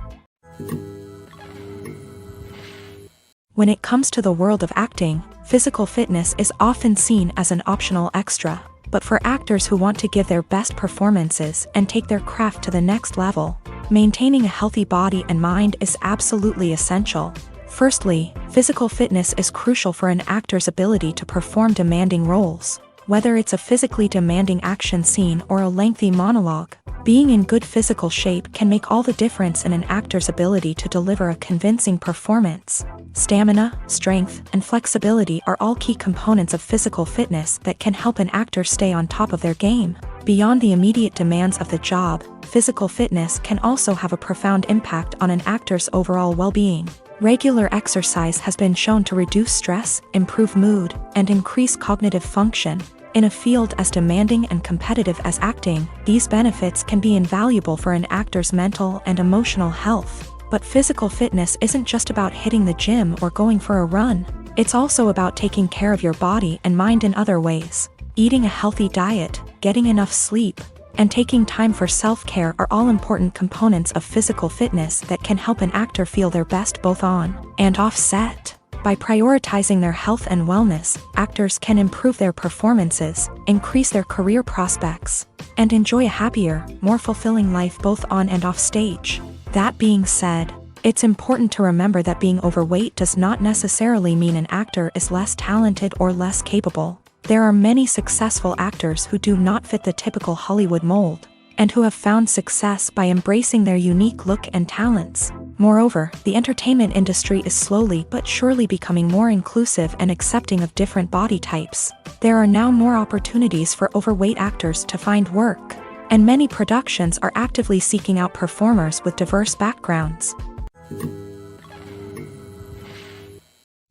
When it comes to the world of acting, physical fitness is often seen as an optional extra. But for actors who want to give their best performances and take their craft to the next level, maintaining a healthy body and mind is absolutely essential. Firstly, physical fitness is crucial for an actor's ability to perform demanding roles. Whether it's a physically demanding action scene or a lengthy monologue, being in good physical shape can make all the difference in an actor's ability to deliver a convincing performance. Stamina, strength, and flexibility are all key components of physical fitness that can help an actor stay on top of their game. Beyond the immediate demands of the job, physical fitness can also have a profound impact on an actor's overall well-being. Regular exercise has been shown to reduce stress, improve mood, and increase cognitive function. In a field as demanding and competitive as acting, these benefits can be invaluable for an actor's mental and emotional health. But physical fitness isn't just about hitting the gym or going for a run. It's also about taking care of your body and mind in other ways. Eating a healthy diet, getting enough sleep, and taking time for self-care are all important components of physical fitness that can help an actor feel their best both on and off set. By prioritizing their health and wellness, actors can improve their performances, increase their career prospects, and enjoy a happier, more fulfilling life both on and off stage. That being said, it's important to remember that being overweight does not necessarily mean an actor is less talented or less capable. There are many successful actors who do not fit the typical Hollywood mold, and who have found success by embracing their unique look and talents. Moreover, the entertainment industry is slowly but surely becoming more inclusive and accepting of different body types. There are now more opportunities for overweight actors to find work, and many productions are actively seeking out performers with diverse backgrounds.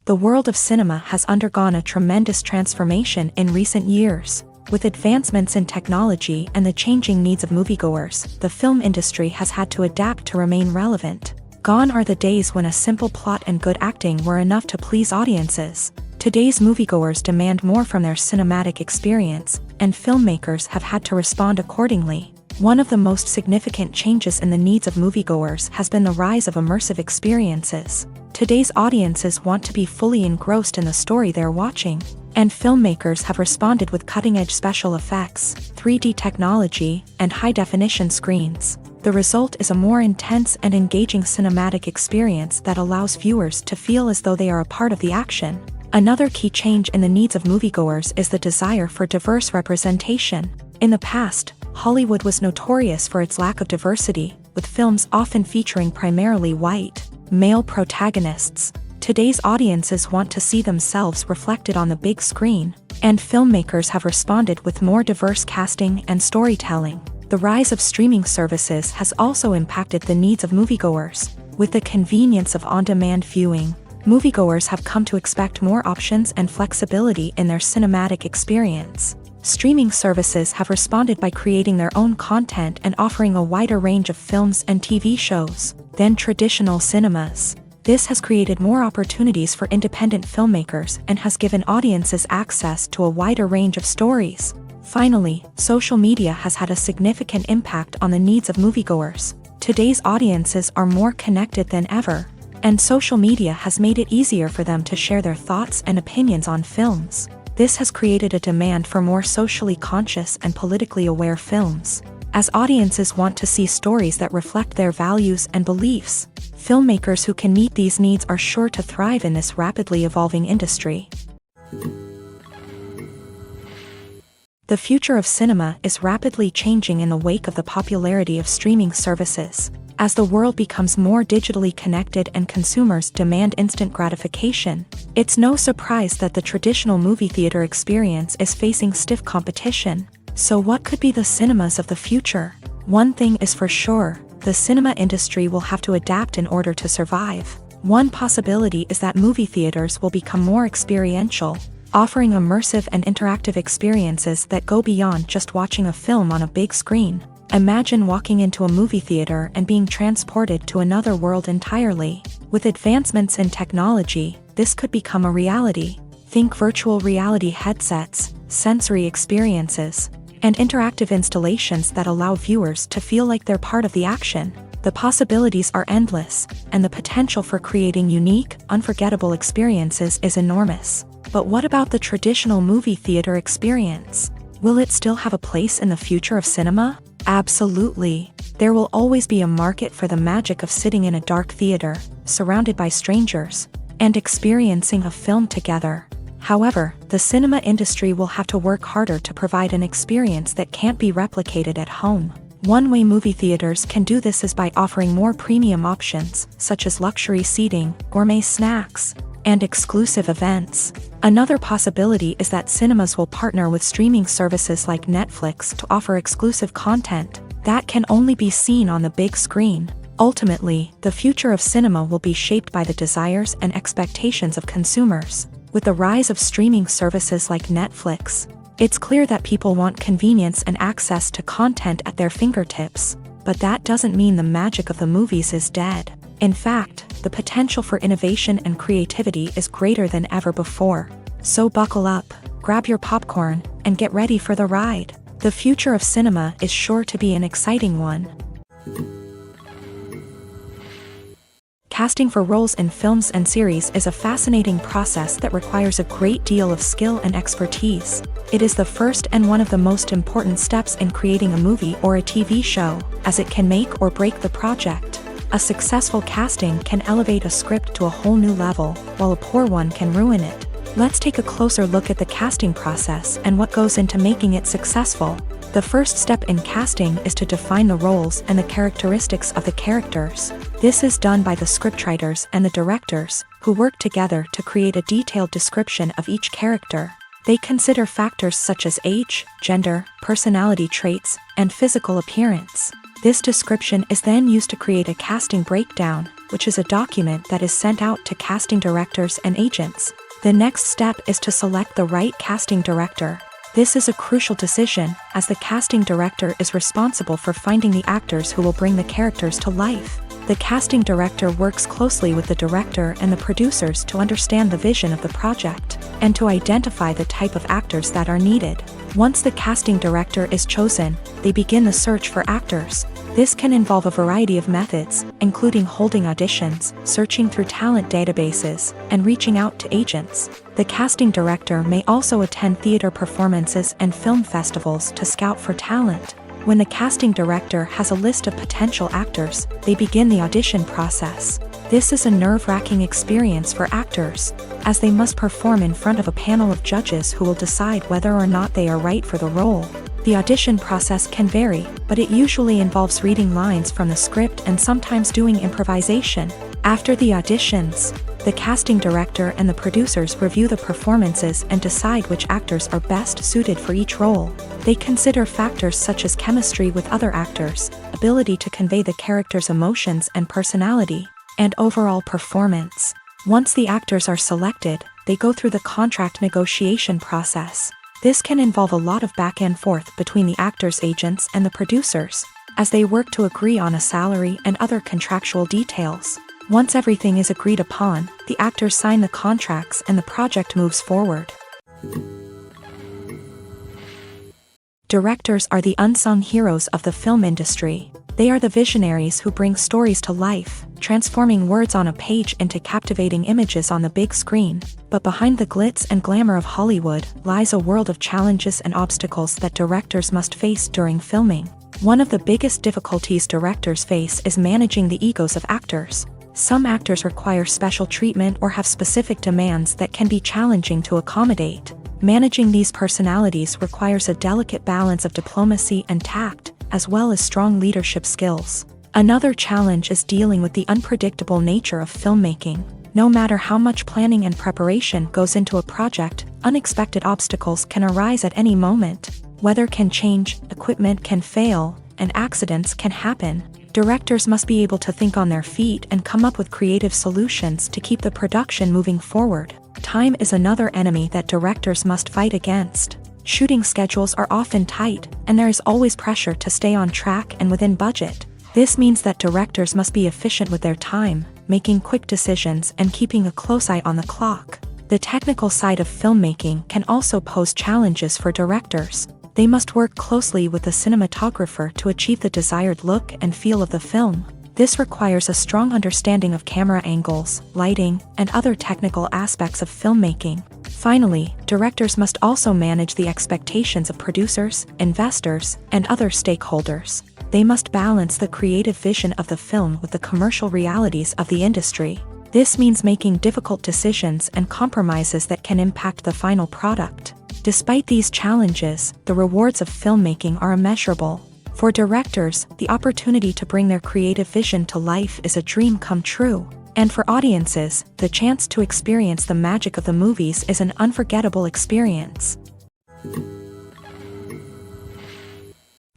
The world of cinema has undergone a tremendous transformation in recent years. With advancements in technology and the changing needs of moviegoers, the film industry has had to adapt to remain relevant. Gone are the days when a simple plot and good acting were enough to please audiences. Today's moviegoers demand more from their cinematic experience, and filmmakers have had to respond accordingly. One of the most significant changes in the needs of moviegoers has been the rise of immersive experiences. Today's audiences want to be fully engrossed in the story they're watching, and filmmakers have responded with cutting-edge special effects, 3D technology, and high-definition screens. The result is a more intense and engaging cinematic experience that allows viewers to feel as though they are a part of the action. Another key change in the needs of moviegoers is the desire for diverse representation. In the past, Hollywood was notorious for its lack of diversity, with films often featuring primarily white, male protagonists. Today's audiences want to see themselves reflected on the big screen, and filmmakers have responded with more diverse casting and storytelling. The rise of streaming services has also impacted the needs of moviegoers. With the convenience of on-demand viewing, moviegoers have come to expect more options and flexibility in their cinematic experience. Streaming services have responded by creating their own content and offering a wider range of films and TV shows than traditional cinemas. This has created more opportunities for independent filmmakers and has given audiences access to a wider range of stories. Finally, social media has had a significant impact on the needs of moviegoers. Today's audiences are more connected than ever, and social media has made it easier for them to share their thoughts and opinions on films. This has created a demand for more socially conscious and politically aware films. As audiences want to see stories that reflect their values and beliefs, filmmakers who can meet these needs are sure to thrive in this rapidly evolving industry. The future of cinema is rapidly changing in the wake of the popularity of streaming services. As the world becomes more digitally connected and consumers demand instant gratification, it's no surprise that the traditional movie theater experience is facing stiff competition. So what could be the cinemas of the future? One thing is for sure, the cinema industry will have to adapt in order to survive. One possibility is that movie theaters will become more experiential, offering immersive and interactive experiences that go beyond just watching a film on a big screen. Imagine walking into a movie theater and being transported to another world entirely. With advancements in technology, this could become a reality. Think virtual reality headsets, sensory experiences, and interactive installations that allow viewers to feel like they're part of the action. The possibilities are endless, and the potential for creating unique, unforgettable experiences is enormous. But what about the traditional movie theater experience? Will it still have a place in the future of cinema? Absolutely. There will always be a market for the magic of sitting in a dark theater, surrounded by strangers, and experiencing a film together. However, the cinema industry will have to work harder to provide an experience that can't be replicated at home. One way movie theaters can do this is by offering more premium options, such as luxury seating, gourmet snacks, and exclusive events. Another possibility is that cinemas will partner with streaming services like Netflix to offer exclusive content that can only be seen on the big screen. Ultimately, the future of cinema will be shaped by the desires and expectations of consumers. With the rise of streaming services like Netflix, it's clear that people want convenience and access to content at their fingertips. But that doesn't mean the magic of the movies is dead. In fact, the potential for innovation and creativity is greater than ever before. So buckle up, grab your popcorn, and get ready for the ride. The future of cinema is sure to be an exciting one. Casting for roles in films and series is a fascinating process that requires a great deal of skill and expertise. It is the first and one of the most important steps in creating a movie or a TV show, as it can make or break the project. A successful casting can elevate a script to a whole new level, while a poor one can ruin it. Let's take a closer look at the casting process and what goes into making it successful. The first step in casting is to define the roles and the characteristics of the characters. This is done by the scriptwriters and the directors, who work together to create a detailed description of each character. They consider factors such as age, gender, personality traits, and physical appearance. This description is then used to create a casting breakdown, which is a document that is sent out to casting directors and agents. The next step is to select the right casting director. This is a crucial decision, as the casting director is responsible for finding the actors who will bring the characters to life. The casting director works closely with the director and the producers to understand the vision of the project, and to identify the type of actors that are needed. Once the casting director is chosen, they begin the search for actors. This can involve a variety of methods, including holding auditions, searching through talent databases, and reaching out to agents. The casting director may also attend theater performances and film festivals to scout for talent. When the casting director has a list of potential actors, they begin the audition process. This is a nerve-wracking experience for actors, as they must perform in front of a panel of judges who will decide whether or not they are right for the role. The audition process can vary, but it usually involves reading lines from the script and sometimes doing improvisation. After the auditions, the casting director and the producers review the performances and decide which actors are best suited for each role. They consider factors such as chemistry with other actors, ability to convey the character's emotions and personality, and overall performance. Once the actors are selected, they go through the contract negotiation process. This can involve a lot of back and forth between the actors' agents and the producers, as they work to agree on a salary and other contractual details. Once everything is agreed upon, the actors sign the contracts and the project moves forward. Directors are the unsung heroes of the film industry. They are the visionaries who bring stories to life, transforming words on a page into captivating images on the big screen. But behind the glitz and glamour of Hollywood lies a world of challenges and obstacles that directors must face during filming. One of the biggest difficulties directors face is managing the egos of actors. Some actors require special treatment or have specific demands that can be challenging to accommodate. Managing these personalities requires a delicate balance of diplomacy and tact, as well as strong leadership skills. Another challenge is dealing with the unpredictable nature of filmmaking. No matter how much planning and preparation goes into a project, unexpected obstacles can arise at any moment. Weather can change, equipment can fail, and accidents can happen. Directors must be able to think on their feet and come up with creative solutions to keep the production moving forward. Time is another enemy that directors must fight against. Shooting schedules are often tight, and there is always pressure to stay on track and within budget. This means that directors must be efficient with their time, making quick decisions and keeping a close eye on the clock. The technical side of filmmaking can also pose challenges for directors. They must work closely with the cinematographer to achieve the desired look and feel of the film. This requires a strong understanding of camera angles, lighting, and other technical aspects of filmmaking. Finally, directors must also manage the expectations of producers, investors, and other stakeholders. They must balance the creative vision of the film with the commercial realities of the industry. This means making difficult decisions and compromises that can impact the final product. Despite these challenges, the rewards of filmmaking are immeasurable. For directors, the opportunity to bring their creative vision to life is a dream come true. And for audiences, the chance to experience the magic of the movies is an unforgettable experience.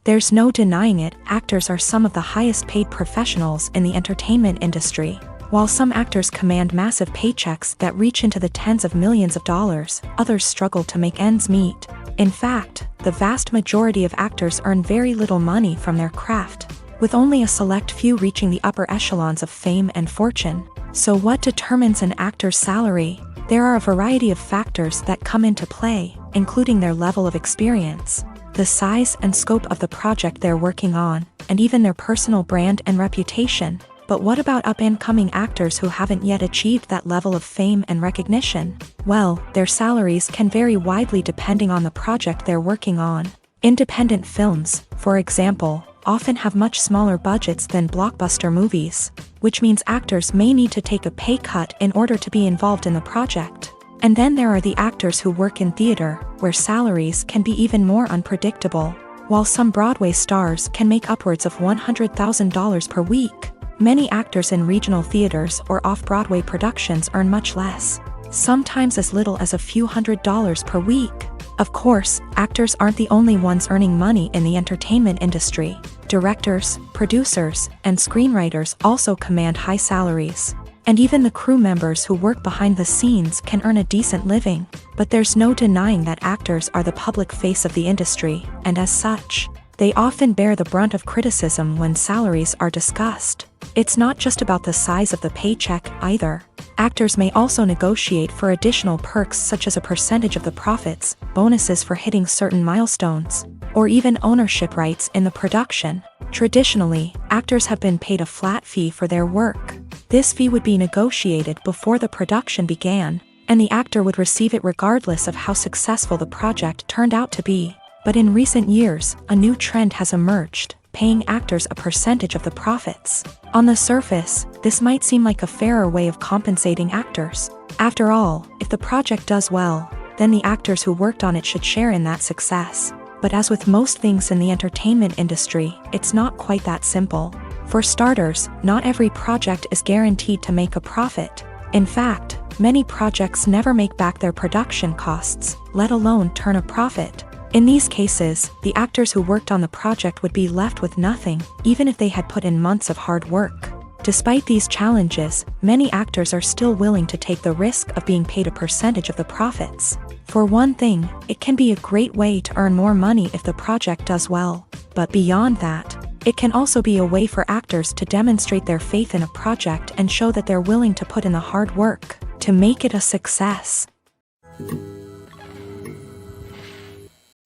There's no denying it, actors are some of the highest paid professionals in the entertainment industry. While some actors command massive paychecks that reach into the tens of millions of dollars, others struggle to make ends meet. In fact, the vast majority of actors earn very little money from their craft, with only a select few reaching the upper echelons of fame and fortune. So what determines an actor's salary? There are a variety of factors that come into play, including their level of experience, the size and scope of the project they're working on, and even their personal brand and reputation. But what about up-and-coming actors who haven't yet achieved that level of fame and recognition? Well, their salaries can vary widely depending on the project they're working on. Independent films, for example, often have much smaller budgets than blockbuster movies, which means actors may need to take a pay cut in order to be involved in the project. And then there are the actors who work in theater, where salaries can be even more unpredictable. While some Broadway stars can make upwards of $100,000 per week, many actors in regional theaters or off-Broadway productions earn much less, sometimes as little as a few $100s per week. Of course, actors aren't the only ones earning money in the entertainment industry. Directors, producers, and screenwriters also command high salaries. And even the crew members who work behind the scenes can earn a decent living. But there's no denying that actors are the public face of the industry, and as such, they often bear the brunt of criticism when salaries are discussed. It's not just about the size of the paycheck, either. Actors may also negotiate for additional perks such as a percentage of the profits, bonuses for hitting certain milestones, or even ownership rights in the production. Traditionally, actors have been paid a flat fee for their work. This fee would be negotiated before the production began, and the actor would receive it regardless of how successful the project turned out to be. But in recent years, a new trend has emerged, paying actors a percentage of the profits. On the surface, this might seem like a fairer way of compensating actors. After all, if the project does well, then the actors who worked on it should share in that success. But as with most things in the entertainment industry, it's not quite that simple. For starters, not every project is guaranteed to make a profit. In fact, many projects never make back their production costs, let alone turn a profit. In these cases, the actors who worked on the project would be left with nothing, even if they had put in months of hard work. Despite these challenges, many actors are still willing to take the risk of being paid a percentage of the profits. For one thing, it can be a great way to earn more money if the project does well. But beyond that, it can also be a way for actors to demonstrate their faith in a project and show that they're willing to put in the hard work to make it a success.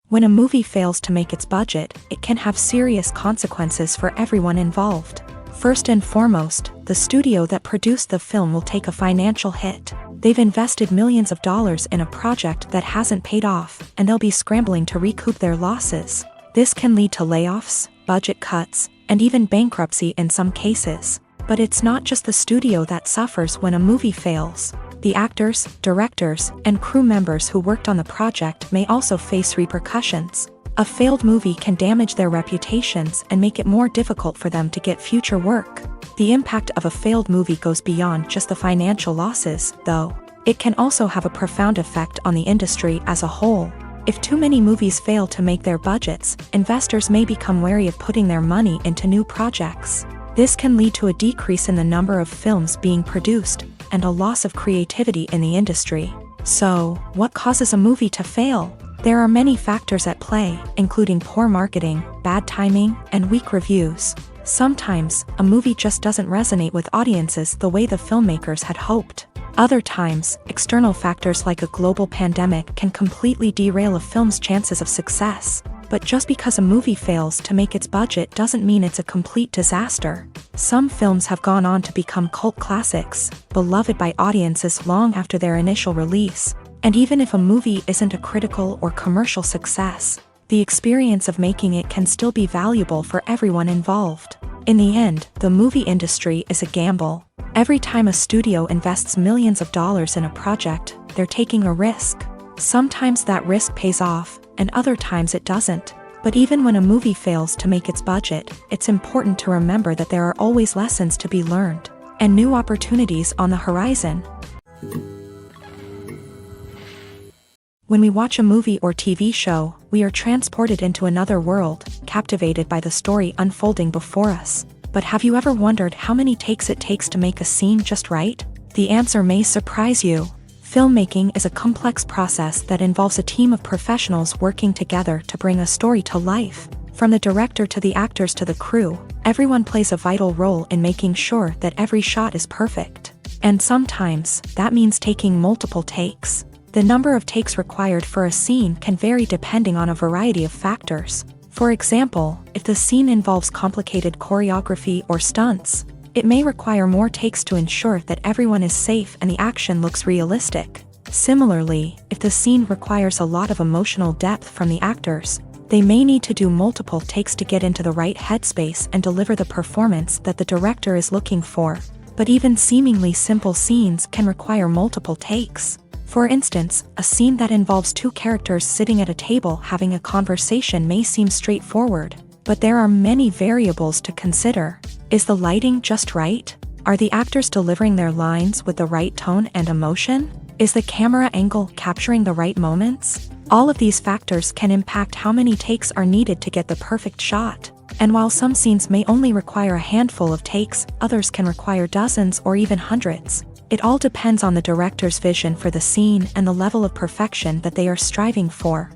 When a movie fails to make its budget, it can have serious consequences for everyone involved. First and foremost, the studio that produced the film will take a financial hit. They've invested millions of dollars in a project that hasn't paid off, and they'll be scrambling to recoup their losses. This can lead to layoffs, budget cuts, and even bankruptcy in some cases. But it's not just the studio that suffers when a movie fails. The actors, directors, and crew members who worked on the project may also face repercussions. A failed movie can damage their reputations and make it more difficult for them to get future work. The impact of a failed movie goes beyond just the financial losses, though. It can also have a profound effect on the industry as a whole. If too many movies fail to make their budgets, investors may become wary of putting their money into new projects. This can lead to a decrease in the number of films being produced and a loss of creativity in the industry. So, what causes a movie to fail? There are many factors at play, including poor marketing, bad timing, and weak reviews. Sometimes, a movie just doesn't resonate with audiences the way the filmmakers had hoped. Other times, external factors like a global pandemic can completely derail a film's chances of success. But just because a movie fails to make its budget doesn't mean it's a complete disaster. Some films have gone on to become cult classics, beloved by audiences long after their initial release. And even if a movie isn't a critical or commercial success, the experience of making it can still be valuable for everyone involved. In the end, the movie industry is a gamble. Every time a studio invests millions of dollars in a project, they're taking a risk. Sometimes that risk pays off, and other times it doesn't. But even when a movie fails to make its budget, it's important to remember that there are always lessons to be learned, and new opportunities on the horizon. When we watch a movie or TV show, we are transported into another world, captivated by the story unfolding before us. But have you ever wondered how many takes it takes to make a scene just right? The answer may surprise you. Filmmaking is a complex process that involves a team of professionals working together to bring a story to life. From the director to the actors to the crew, everyone plays a vital role in making sure that every shot is perfect. And sometimes, that means taking multiple takes. The number of takes required for a scene can vary depending on a variety of factors. For example, if the scene involves complicated choreography or stunts, it may require more takes to ensure that everyone is safe and the action looks realistic. Similarly, if the scene requires a lot of emotional depth from the actors, they may need to do multiple takes to get into the right headspace and deliver the performance that the director is looking for. But even seemingly simple scenes can require multiple takes. For instance, a scene that involves two characters sitting at a table having a conversation may seem straightforward, but there are many variables to consider. Is the lighting just right? Are the actors delivering their lines with the right tone and emotion? Is the camera angle capturing the right moments? All of these factors can impact how many takes are needed to get the perfect shot. And while some scenes may only require a handful of takes, others can require dozens or even hundreds. It all depends on the director's vision for the scene and the level of perfection that they are striving for.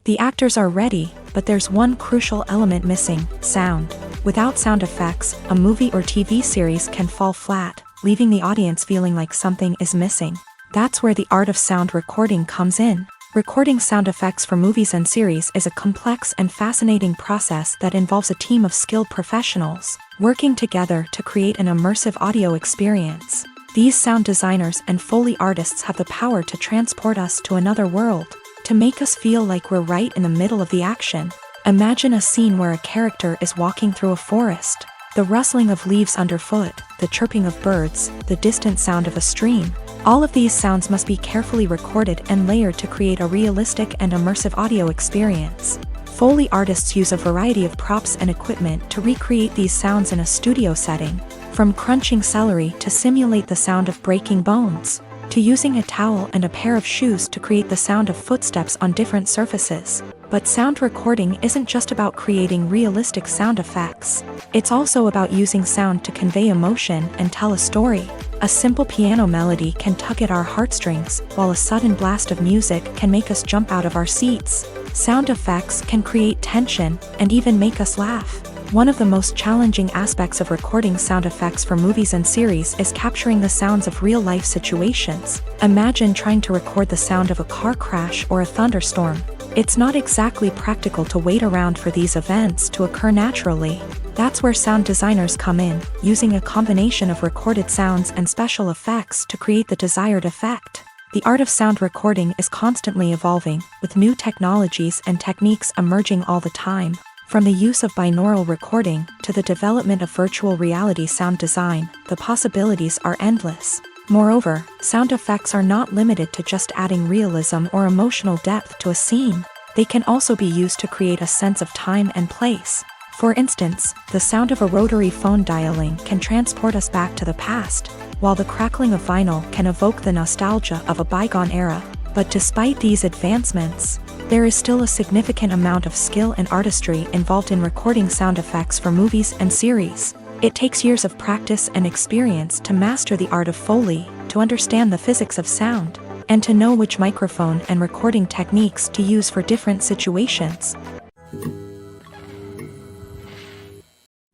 The actors are ready, but there's one crucial element missing: sound. Without sound effects, a movie or TV series can fall flat, leaving the audience feeling like something is missing. That's where the art of sound recording comes in. Recording sound effects for movies and series is a complex and fascinating process that involves a team of skilled professionals working together to create an immersive audio experience. These sound designers and Foley artists have the power to transport us to another world, to make us feel like we're right in the middle of the action. Imagine a scene where a character is walking through a forest. The rustling of leaves underfoot, the chirping of birds, the distant sound of a stream. All of these sounds must be carefully recorded and layered to create a realistic and immersive audio experience. Foley artists use a variety of props and equipment to recreate these sounds in a studio setting, from crunching celery to simulate the sound of breaking bones, to using a towel and a pair of shoes to create the sound of footsteps on different surfaces. But sound recording isn't just about creating realistic sound effects. It's also about using sound to convey emotion and tell a story. A simple piano melody can tug at our heartstrings, while a sudden blast of music can make us jump out of our seats. Sound effects can create tension and even make us laugh. One of the most challenging aspects of recording sound effects for movies and series is capturing the sounds of real-life situations. Imagine trying to record the sound of a car crash or a thunderstorm. It's not exactly practical to wait around for these events to occur naturally. That's where sound designers come in, using a combination of recorded sounds and special effects to create the desired effect. The art of sound recording is constantly evolving, with new technologies and techniques emerging all the time. From the use of binaural recording to the development of virtual reality sound design, the possibilities are endless. Moreover, sound effects are not limited to just adding realism or emotional depth to a scene. They can also be used to create a sense of time and place. For instance, the sound of a rotary phone dialing can transport us back to the past, while the crackling of vinyl can evoke the nostalgia of a bygone era. But despite these advancements, there is still a significant amount of skill and artistry involved in recording sound effects for movies and series. It takes years of practice and experience to master the art of Foley, to understand the physics of sound, and to know which microphone and recording techniques to use for different situations.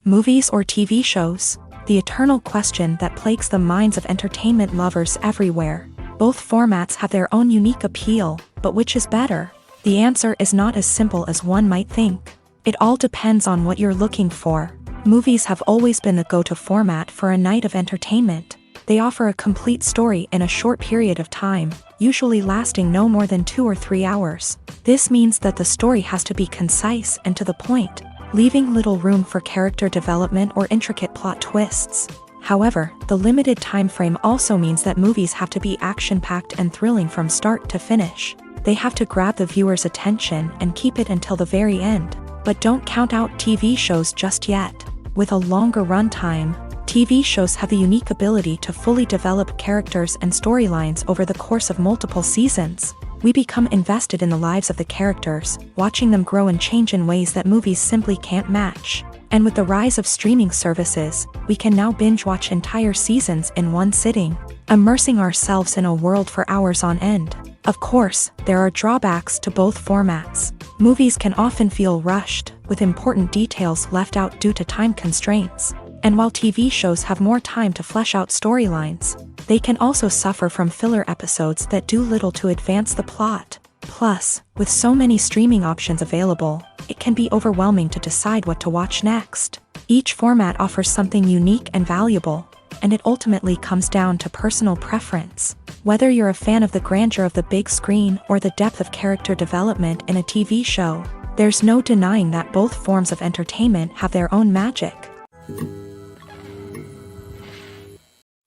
Movies or TV shows? The eternal question that plagues the minds of entertainment lovers everywhere. Both formats have their own unique appeal, but which is better? The answer is not as simple as one might think. It all depends on what you're looking for. Movies have always been the go-to format for a night of entertainment. They offer a complete story in a short period of time, usually lasting no more than 2 or 3 hours. This means that the story has to be concise and to the point, leaving little room for character development or intricate plot twists. However, the limited time frame also means that movies have to be action-packed and thrilling from start to finish. They have to grab the viewer's attention and keep it until the very end. But don't count out TV shows just yet. With a longer runtime, TV shows have the unique ability to fully develop characters and storylines over the course of multiple seasons. We become invested in the lives of the characters, watching them grow and change in ways that movies simply can't match. And with the rise of streaming services, we can now binge-watch entire seasons in one sitting, immersing ourselves in a world for hours on end. Of course, there are drawbacks to both formats. Movies can often feel rushed, with important details left out due to time constraints. And while TV shows have more time to flesh out storylines, they can also suffer from filler episodes that do little to advance the plot. Plus, with so many streaming options available, it can be overwhelming to decide what to watch next. Each format offers something unique and valuable, and it ultimately comes down to personal preference. Whether you're a fan of the grandeur of the big screen or the depth of character development in a TV show, there's no denying that both forms of entertainment have their own magic.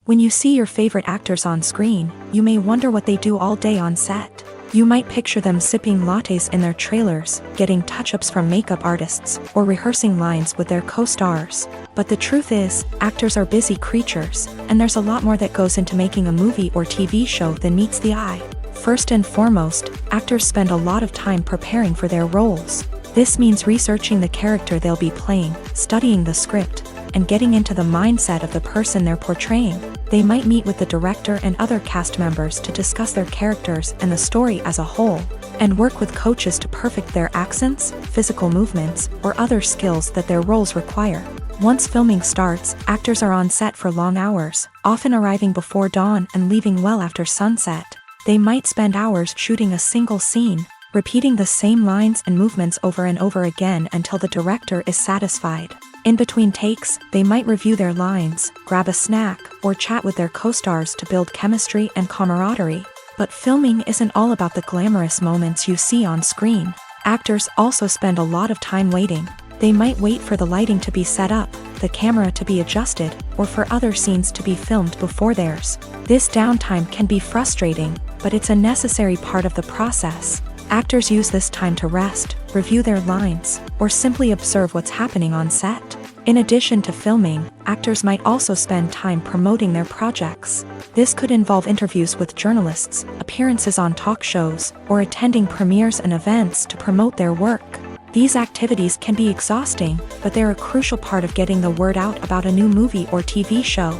When you see your favorite actors on screen, you may wonder what they do all day on set. You might picture them sipping lattes in their trailers, getting touch-ups from makeup artists, or rehearsing lines with their co-stars. But the truth is, actors are busy creatures, and there's a lot more that goes into making a movie or TV show than meets the eye. First and foremost, actors spend a lot of time preparing for their roles. This means researching the character they'll be playing, studying the script, and getting into the mindset of the person they're portraying. They might meet with the director and other cast members to discuss their characters and the story as a whole, and work with coaches to perfect their accents, physical movements, or other skills that their roles require. Once filming starts, actors are on set for long hours, often arriving before dawn and leaving well after sunset. They might spend hours shooting a single scene, repeating the same lines and movements over and over again until the director is satisfied. In between takes, they might review their lines, grab a snack, or chat with their co-stars to build chemistry and camaraderie. But filming isn't all about the glamorous moments you see on screen. Actors also spend a lot of time waiting. They might wait for the lighting to be set up, the camera to be adjusted, or for other scenes to be filmed before theirs. This downtime can be frustrating, but it's a necessary part of the process. Actors use this time to rest, review their lines, or simply observe what's happening on set. In addition to filming, actors might also spend time promoting their projects. This could involve interviews with journalists, appearances on talk shows, or attending premieres and events to promote their work. These activities can be exhausting, but they're a crucial part of getting the word out about a new movie or TV show.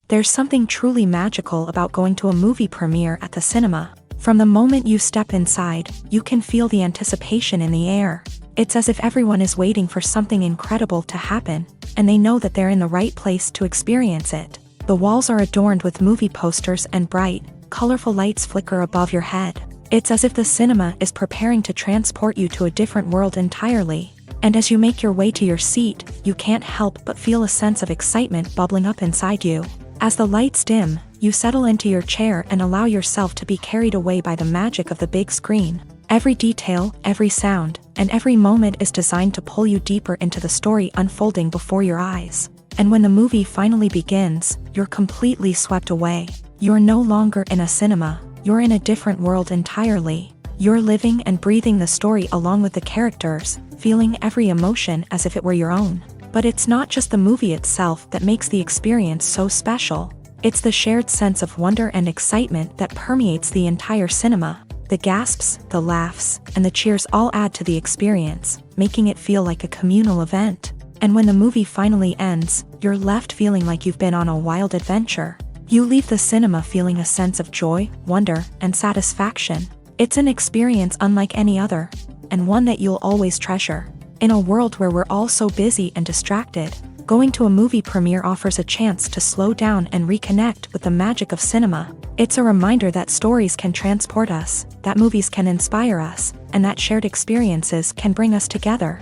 There's something truly magical about going to a movie premiere at the cinema. From the moment you step inside, you can feel the anticipation in the air. It's as if everyone is waiting for something incredible to happen, and they know that they're in the right place to experience it. The walls are adorned with movie posters and bright, colorful lights flicker above your head. It's as if the cinema is preparing to transport you to a different world entirely. And as you make your way to your seat, you can't help but feel a sense of excitement bubbling up inside you. As the lights dim, you settle into your chair and allow yourself to be carried away by the magic of the big screen. Every detail, every sound, and every moment is designed to pull you deeper into the story unfolding before your eyes. And when the movie finally begins, you're completely swept away. You're no longer in a cinema, you're in a different world entirely. You're living and breathing the story along with the characters, feeling every emotion as if it were your own. But it's not just the movie itself that makes the experience so special. It's the shared sense of wonder and excitement that permeates the entire cinema. The gasps, the laughs, and the cheers all add to the experience, making it feel like a communal event. And when the movie finally ends, you're left feeling like you've been on a wild adventure. You leave the cinema feeling a sense of joy, wonder, and satisfaction. It's an experience unlike any other, and one that you'll always treasure. In a world where we're all so busy and distracted, going to a movie premiere offers a chance to slow down and reconnect with the magic of cinema. It's a reminder that stories can transport us, that movies can inspire us, and that shared experiences can bring us together.